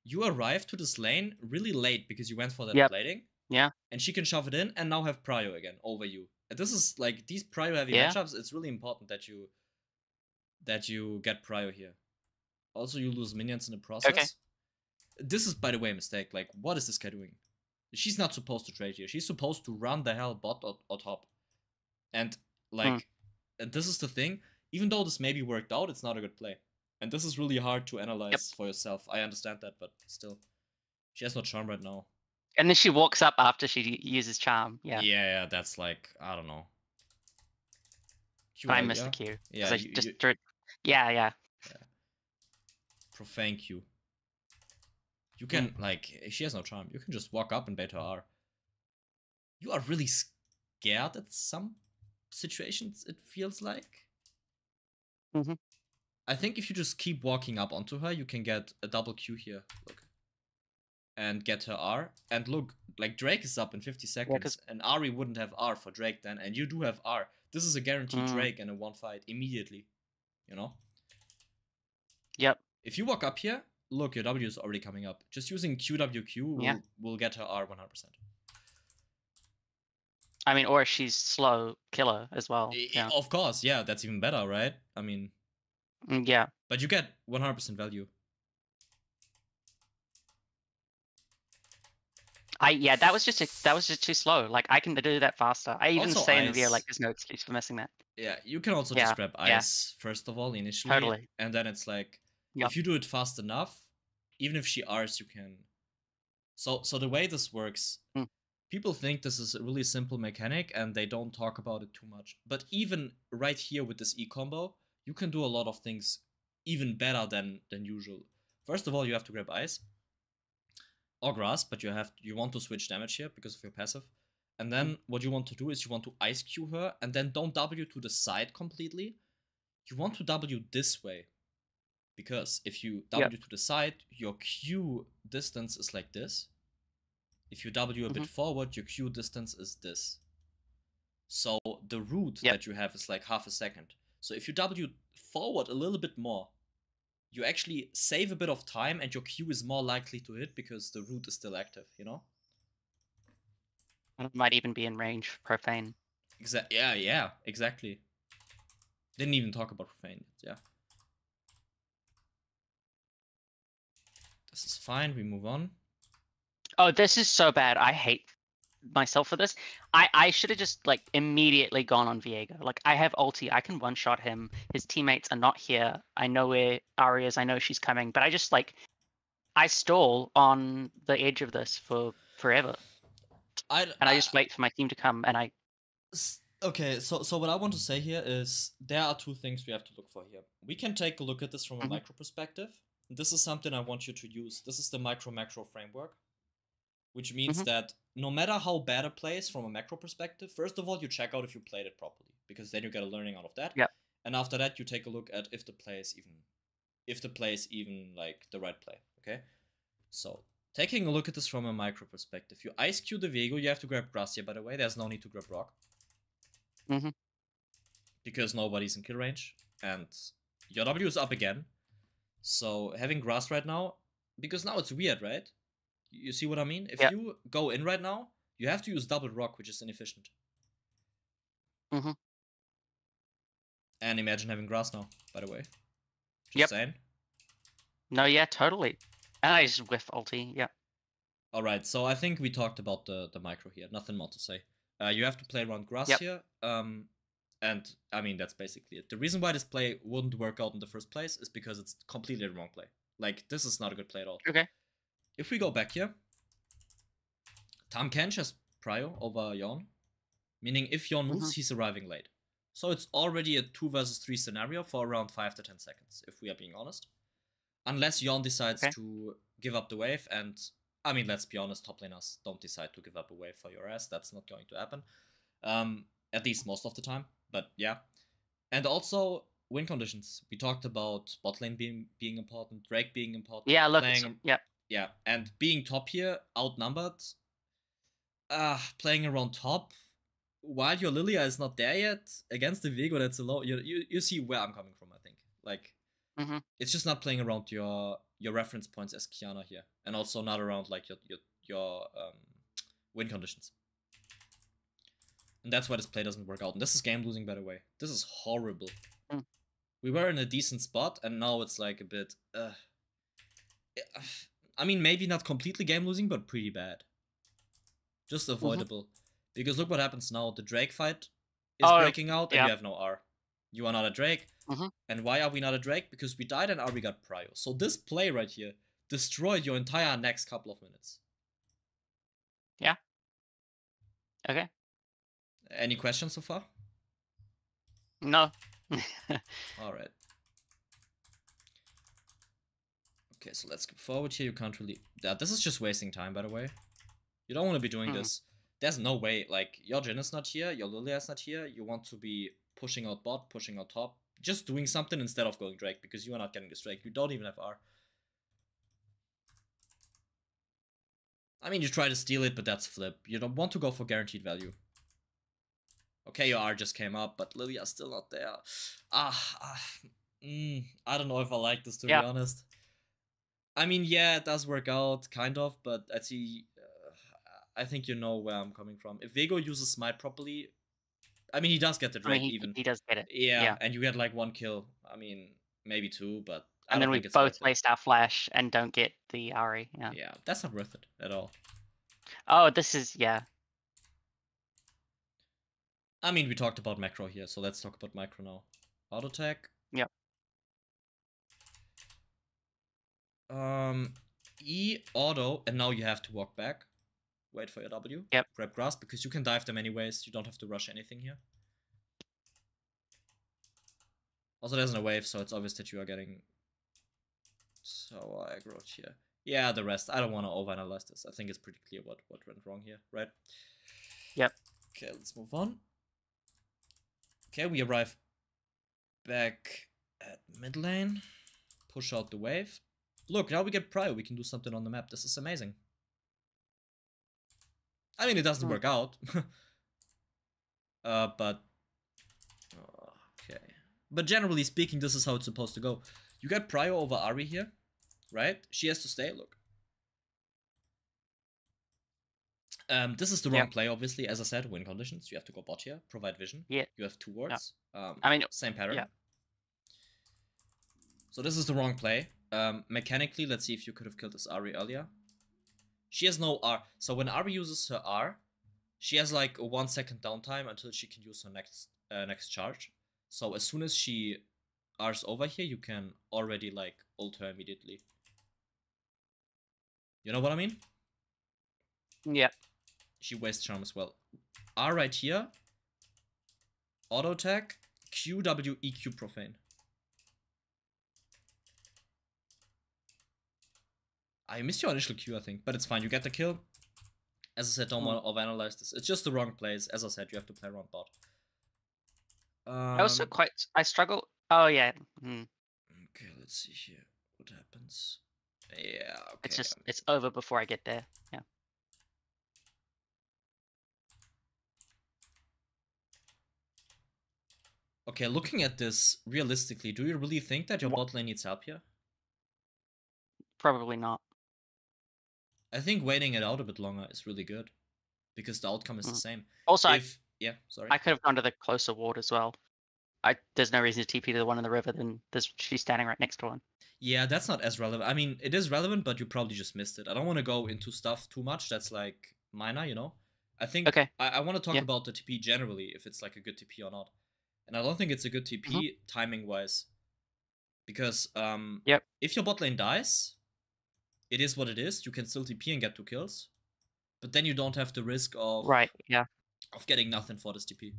you arrived to this lane really late because you went for that plating. Yeah. And she can shove it in and now have prio again over you. And this is like these prio heavy matchups. It's really important that you get prio here. Also, you lose minions in the process. Okay. This is, by the way, a mistake. Like, what is this guy doing? She's not supposed to trade here. She's supposed to run the hell bot or top. And like, and this is the thing. Even though this maybe worked out, it's not a good play. And this is really hard to analyze for yourself. I understand that, but still. She has no charm right now. And then she walks up after she uses charm. Yeah. Yeah, that's like, I don't know. I missed the Q. Yeah, yeah. Profane Q. You can, like, she has no charm. You can just walk up and bait her R. You are really scared at some situations, it feels like. I think if you just keep walking up onto her, you can get a double Q here. Look. And get her R. And look, like Drake is up in 50 seconds. And Ahri wouldn't have R for Drake then. And you do have R. This is a guaranteed Drake in a 1-fight immediately. You know? Yep. If you walk up here, look, your W is already coming up. Just using QWQ will get her R 100%. I mean, or she's slow killer as well. Yeah. Of course, yeah, that's even better, right? I mean... Yeah. But you get 100% value. That was just too slow. Like, I can do that faster. I even also say in the video, like, there's no excuse for missing that. Yeah, you can also just grab ice first of all initially. Totally. And then it's like, if you do it fast enough, even if she Rs, you can. So the way this works, people think this is a really simple mechanic and they don't talk about it too much. But even right here with this E combo, you can do a lot of things even better than usual. First of all, you have to grab ice or grass, but you want to switch damage here because of your passive. And then what you want to do is you want to ice Q her, and then don't W to the side completely. You want to W this way. Because if you W to the side, your Q distance is like this. If you W a bit forward, your Q distance is this. So the root that you have is like half a second. So if you W forward a little bit more, you actually save a bit of time and your Q is more likely to hit because the root is still active, you know? And it might even be in range for Profane. Yeah, exactly. Didn't even talk about Profane yet, yeah. This is fine, we move on. Oh, this is so bad. I hate myself for this. I should have just like immediately gone on Viego. Like I have ulti, I can one-shot him. His teammates are not here. I know where Ari is, I know she's coming, but I just like I stall on the edge of this for forever. I just wait for my team to come and I Okay, so what I want to say here is there are two things we have to look for here. We can take a look at this from a micro perspective. This is something I want you to use. This is the micro-macro framework, which means that no matter how bad a play is from a macro perspective, first of all, you check out if you played it properly, because then you get a learning out of that. Yeah. And after that, you take a look at if the play is even like the right play. Okay. So taking a look at this from a micro perspective, you ice Q the Viego. You have to grab Gracia, by the way. There's no need to grab Rock. Because nobody's in kill range, and your W is up again. So having grass right now, because now it's weird, right? You see what I mean? If you go in right now, you have to use double rock, which is inefficient. And imagine having grass now, by the way. Just saying. No, yeah, totally. And I just whiff ulti, Alright, so I think we talked about the micro here. Nothing more to say. You have to play around grass here. And, I mean, that's basically it. The reason why this play wouldn't work out in the first place is because it's completely the wrong play. Like, this is not a good play at all. Okay. If we go back here, Tahm Kench has prio over Yon. Meaning, if Yon moves, he's arriving late. So it's already a 2 versus 3 scenario for around 5 to 10 seconds, if we are being honest. Unless Yon decides to give up the wave, and, I mean, let's be honest, top laners don't decide to give up a wave for your ass. That's not going to happen. At least most of the time. But yeah. And also, win conditions. We talked about bot lane being important, Drake being important. Yeah, look, yeah, and being top here, outnumbered. Playing around top, while your Lilia is not there yet, against the Viego that's alone, you see where I'm coming from, I think. Like, it's just not playing around your reference points as Qiyana here. And also not around, like, your win conditions. And that's why this play doesn't work out. And this is game losing, by the way. This is horrible. We were in a decent spot, and now it's like a bit... I mean, maybe not completely game losing, but pretty bad. Just avoidable. Because look what happens now. The Drake fight is breaking out, and you have no R. You are not a Drake. And why are we not a Drake? Because we died and we got prio. So this play right here destroyed your entire next couple of minutes. Yeah. Okay. Any questions so far? No. Alright. Okay, so let's skip forward here. You can't really... this is just wasting time, by the way. You don't want to be doing this. There's no way. Like, your Jhin is not here, your Lilia is not here. You want to be pushing out bot, pushing out top. Just doing something instead of going Drake, because you are not getting this Drake. You don't even have R. I mean, you try to steal it, but that's flip. You don't want to go for guaranteed value. Okay, your R just came up, but Lilia's still not there. I don't know if I like this, to be honest. I mean, yeah, it does work out, kind of, but I think you know where I'm coming from. If Viego uses Smite properly, I mean, he does get the Drake even. He does get it. Yeah, and you get like 1 kill. I mean, maybe 2, but and then we both waste our flash and don't get the Ari. Yeah, that's not worth it at all. Oh, this is, I mean, we talked about macro here, so let's talk about micro now. Auto attack. Yep. E, auto, and now you have to walk back. Wait for your W. Yep. Grab grass, because you can dive them anyways. You don't have to rush anything here. Also, there's no wave, so it's obvious that you are getting so aggroed here. Yeah, the rest. I don't want to overanalyze this. I think it's pretty clear what went wrong here, right? Yep. Okay, let's move on. Okay, we arrive back at mid lane. Push out the wave. Look, now we get prio. We can do something on the map. This is amazing. I mean, it doesn't work out. But... okay. But generally speaking, this is how it's supposed to go. You get prio over Ari here, right? She has to stay, look. This is the wrong play, obviously. As I said, win conditions. You have to go bot here, provide vision. Yeah. You have 2 wards. I mean, same pattern. Yeah. So this is the wrong play. Mechanically, let's see if you could have killed this Ari earlier. She has no R. So when Ari uses her R, she has like a 1 second downtime until she can use her next charge. So as soon as she R's over here, you can already like ult her immediately. You know what I mean? Yeah. She wastes charm as well. R right here. Auto attack. Q, W, E, Q, profane. I missed your initial Q, I think, but it's fine. You get the kill. As I said, don't want to overanalyze this. It's just the wrong plays. As I said, you have to play around bot. I also I struggle. Oh yeah. Okay, let's see here. What happens? Yeah. Okay. It's over before I get there. Yeah. Okay, looking at this realistically, do you really think that your bot lane needs help here? Probably not. I think waiting it out a bit longer is really good, because the outcome is the same. Also, yeah, sorry. I could have gone to the closer ward as well. There's no reason to TP to the one in the river. Then she's standing right next to one. Yeah, that's not as relevant. I mean, it is relevant, but you probably just missed it. I don't want to go into stuff too much. That's like minor, you know. I think I want to talk about the TP generally, if it's like a good TP or not. And I don't think it's a good TP timing wise, because if your bot lane dies, it is what it is. You can still TP and get 2 kills, but then you don't have the risk of of getting nothing for this TP.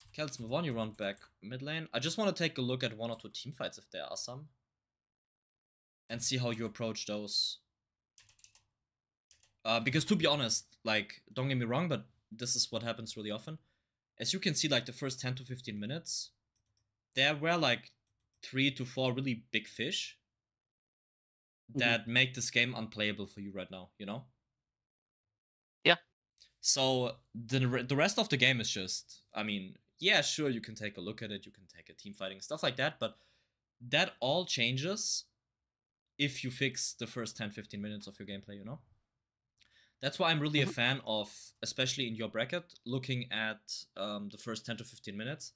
Okay, let's move on. You run back mid lane. I just want to take a look at 1 or 2 team fights if there are some, and see how you approach those. Because to be honest, like, don't get me wrong, but this is what happens really often. As you can see, like the first 10 to 15 minutes, there were like 3 to 4 really big fish that make this game unplayable for you right now, you know? Yeah. So the rest of the game is just, I mean, yeah, sure, you can take a look at it, you can take a team fighting, stuff like that, but that all changes if you fix the first 10-15 minutes of your gameplay, you know? That's why I'm really a fan of, especially in your bracket, looking at the first 10 to 15 minutes.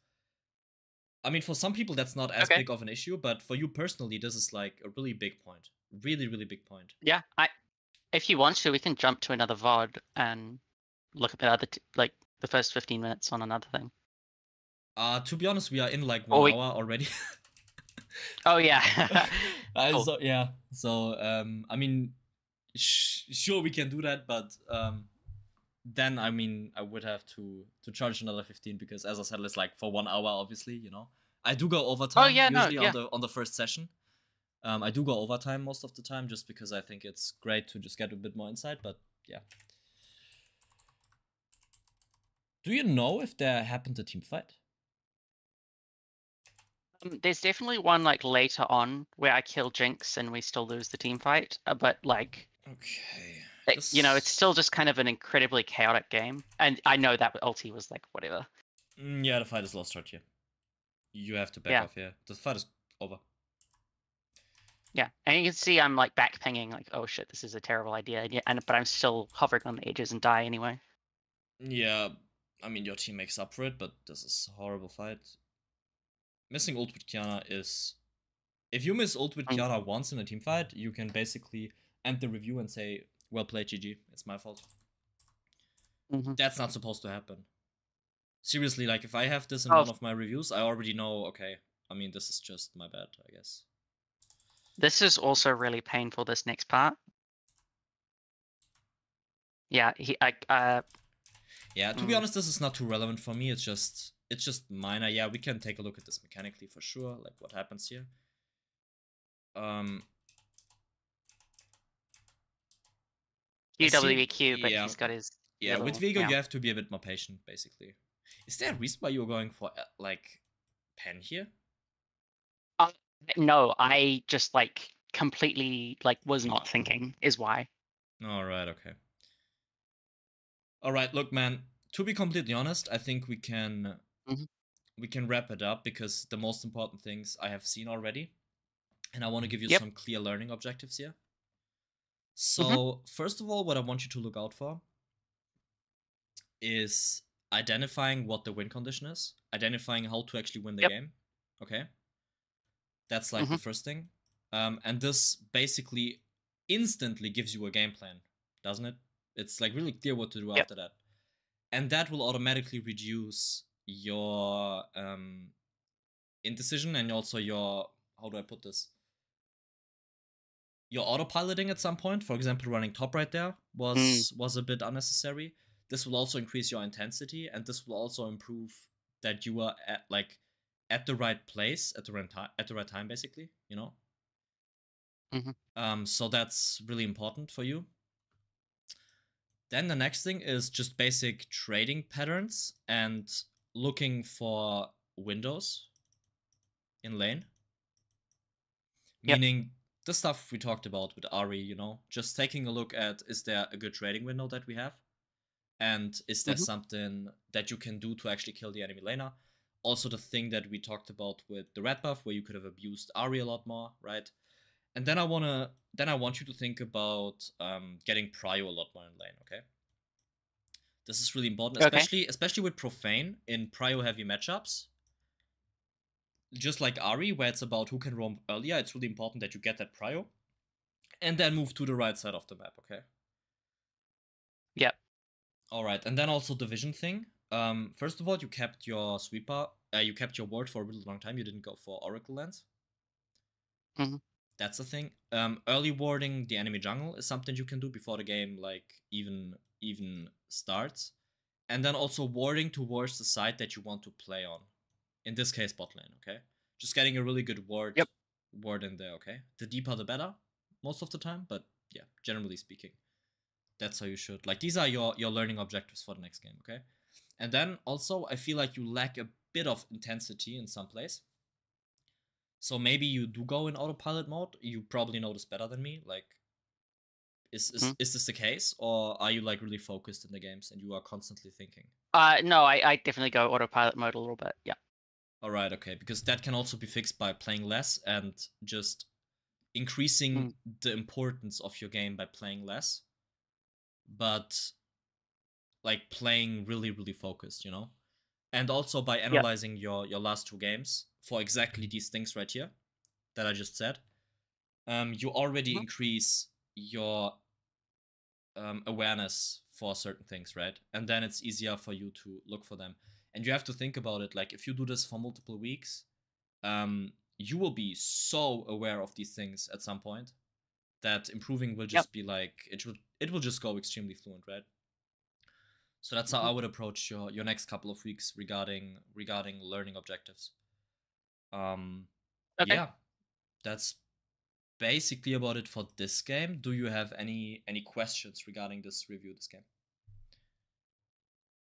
I mean, for some people, that's not as big of an issue, but for you personally, this is like a really big point. Really, really big point. Yeah, if you want to, we can jump to another VOD and look at other like the first 15 minutes on another thing. To be honest, we are in like 1 hour already. Oh yeah. Cool. So, yeah. So I mean, sure we can do that, but then I mean I would have to charge another 15, because as I said, it's like for 1 hour, obviously, you know. I do go overtime usually on the first session. I do go overtime most of the time, just because I think it's great to just get a bit more insight, but yeah. Do you know if there happened a team fight? There's definitely one like later on where I kill Jinx and we still lose the team fight, but like you know, it's still just kind of an incredibly chaotic game, and I know that ulti was like whatever. Yeah, the fight is lost right here. You have to back off here. The fight is over. Yeah, and you can see I'm like back pinging, like, oh shit, this is a terrible idea, but I'm still hovering on the edges and die anyway. Yeah, I mean, your team makes up for it, but this is a horrible fight. Missing ult with Qiyana is... If you miss ult with Qiyana once in a team fight, you can basically end the review and say, well played, GG, it's my fault. That's not supposed to happen. Seriously, like, if I have this in one of my reviews, I already know, okay, I mean, this is just my bad, I guess. This is also really painful, this next part. Yeah, Yeah, to be honest, this is not too relevant for me. It's just minor. Yeah, we can take a look at this mechanically for sure, like what happens here. QWEQ, but he's got his little, with Vigo, you have to be a bit more patient, basically. Is there a reason why you're going for like pen here? No, I just like completely like was not thinking is why. All right, okay. All right, look, man. To be completely honest, I think we can wrap it up because the most important things I have seen already, and I want to give you some clear learning objectives here. So first of all, what I want you to look out for is identifying what the win condition is, identifying how to actually win the game. Okay, that's like the first thing, and this basically instantly gives you a game plan, doesn't it? It's like really clear what to do after that, and that will automatically reduce your indecision and also your, how do I put this, your autopiloting at some point. For example, running top right there was a bit unnecessary. This will also increase your intensity, and this will also improve that you are at the right place at the right time, basically, you know. So that's really important for you. Then the next thing is just basic trading patterns and looking for windows in lane. Meaning the stuff we talked about with Ari, you know, just taking a look at, is there a good trading window that we have? And is there something that you can do to actually kill the enemy laner? Also the thing that we talked about with the red buff, where you could have abused Ari a lot more, right? And then I want you to think about getting prio a lot more in lane, okay? This is really important, especially with Profane in prio heavy matchups. Just like Ari, where it's about who can roam earlier, it's really important that you get that prio and then move to the right side of the map, okay? Yep. All right, and then also the vision thing. First of all, you kept your sweeper, you kept your ward for a really long time. You didn't go for Oracle Lens. That's the thing. Early warding the enemy jungle is something you can do before the game like even starts, and then also warding towards the side that you want to play on. In this case, bot lane. Okay, just getting a really good ward in there. Okay, the deeper the better, most of the time. But yeah, generally speaking, that's how you should. Like, these are your learning objectives for the next game. Okay, and then also I feel like you lack a bit of intensity in some place. So maybe you do go in autopilot mode. You probably know this better than me. Like, is this the case, or are you like really focused in the games and you are constantly thinking? No, I definitely go autopilot mode a little bit. Yeah. All right, okay, because that can also be fixed by playing less and just increasing the importance of your game by playing less, but like playing really, really focused, you know? And also by analyzing your last two games for exactly these things right here that I just said, you already increase your awareness for certain things, right? And then it's easier for you to look for them. And you have to think about it, like, if you do this for multiple weeks, you will be so aware of these things at some point that improving will just be like, it will just go extremely fluent, right? So that's how I would approach your next couple of weeks regarding learning objectives. Yeah, that's basically about it for this game. Do you have any questions regarding this review, this game?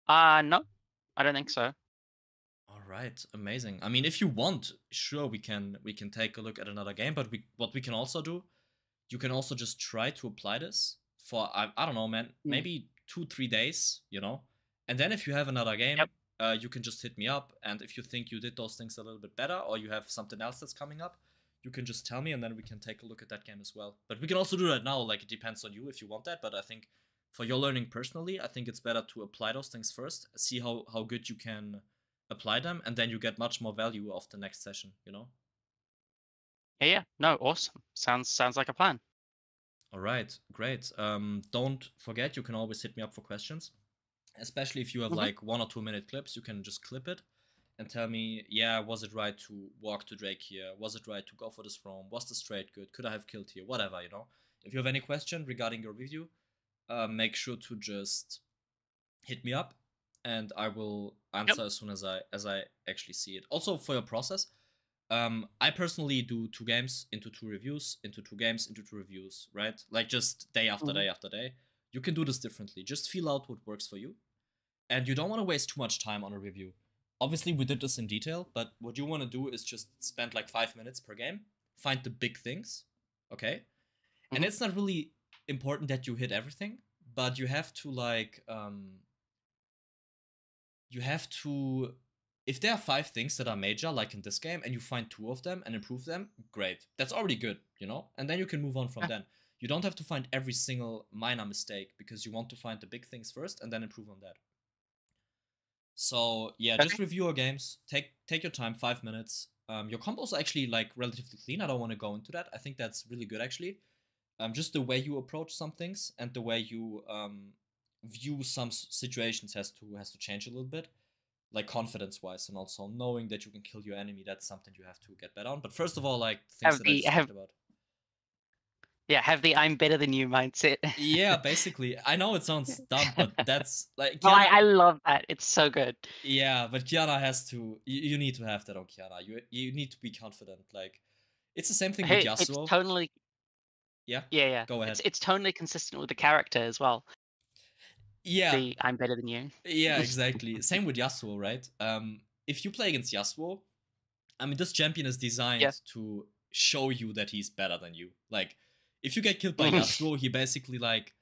No, I don't think so. All right, amazing. I mean, if you want, sure, we can take a look at another game. But what we can also do, you can also just try to apply this for I don't know, man, maybe 2-3 days, you know. And then if you have another game, you can just hit me up. And if you think you did those things a little bit better, or you have something else that's coming up, you can just tell me, and then we can take a look at that game as well. But we can also do that now. Like, it depends on you if you want that. But I think for your learning personally, I think it's better to apply those things first, see how good you can apply them, and then you get much more value of the next session, you know? Yeah. No, awesome. Sounds like a plan. All right, great. Don't forget, you can always hit me up for questions, especially if you have like 1 or 2 minute clips. You can just clip it and tell me, yeah, was it right to walk to Drake here? Was it right to go for this roam? Was the straight good? Could I have killed here? Whatever, you know. If you have any question regarding your review, make sure to just hit me up, and I will answer as soon as I actually see it. Also for your process, I personally do 2 games into 2 reviews, into 2 games into 2 reviews, right? Like just day after day after day. You can do this differently. Just feel out what works for you, and you don't want to waste too much time on a review. Obviously, we did this in detail, but what you want to do is just spend like 5 minutes per game, find the big things, okay? And it's not really important that you hit everything, but you have to like if there are 5 things that are major, like in this game, and you find 2 of them and improve them, great. That's already good, you know? And then you can move on from then. You don't have to find every single minor mistake, because you want to find the big things first and then improve on that. So yeah, just review your games. Take your time, 5 minutes. Your combos are actually like relatively clean. I don't want to go into that. I think that's really good actually. Just the way you approach some things and the way you view some situations has to change a little bit, like confidence-wise, and also knowing that you can kill your enemy. That's something you have to get better on. But first of all, like things that I just talked about. Yeah, have the I'm better than you mindset. Yeah, basically. I know it sounds dumb, but that's like... Qiyana, I love that. It's so good. Yeah, but Qiyana has to... You need to have that on Qiyana. You need to be confident. Like, it's the same thing with Yasuo. It's totally... Yeah? Yeah. Go ahead. It's totally consistent with the character as well. Yeah. The I'm better than you. Yeah, exactly. Same with Yasuo, right? If you play against Yasuo, I mean, this champion is designed to show you that he's better than you. Like, if you get killed by Yasuo, he basically, like,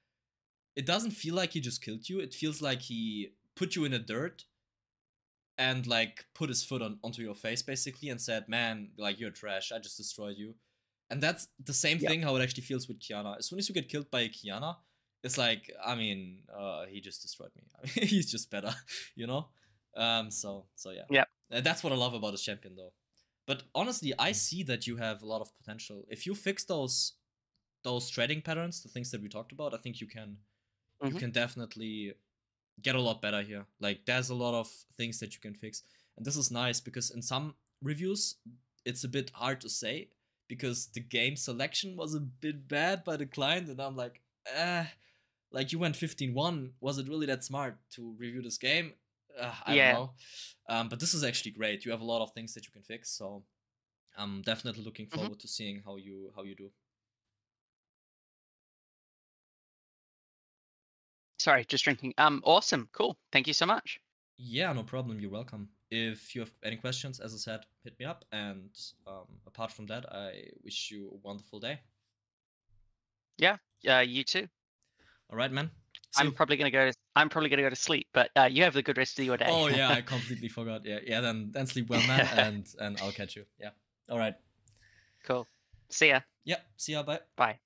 it doesn't feel like he just killed you. It feels like he put you in the dirt and, like, put his foot onto your face, basically, and said, man, like, you're trash. I just destroyed you. And that's the same thing how it actually feels with Qiyana. As soon as you get killed by a Qiyana, it's like, I mean, he just destroyed me. I mean, he's just better, you know? So yeah. Yeah. That's what I love about this champion, though. But honestly, I see that you have a lot of potential. If you fix those trading patterns, the things that we talked about, I think you can definitely get a lot better here. Like, there's a lot of things that you can fix. And this is nice, because in some reviews, it's a bit hard to say, because the game selection was a bit bad by the client, and I'm like, like, you went 15-1. Was it really that smart to review this game? I don't know. But this is actually great. You have a lot of things that you can fix, so I'm definitely looking forward to seeing how you do. Sorry, just drinking. Awesome, cool. Thank you so much. Yeah, no problem. You're welcome. If you have any questions, as I said, hit me up. And apart from that, I wish you a wonderful day. Yeah, you too. All right, man. I'm probably gonna go to sleep, but you have a good rest of your day. Oh yeah, I completely forgot. Yeah. Then sleep well, man, and I'll catch you. Yeah. All right. Cool. See ya. Yeah. See ya. Bye. Bye.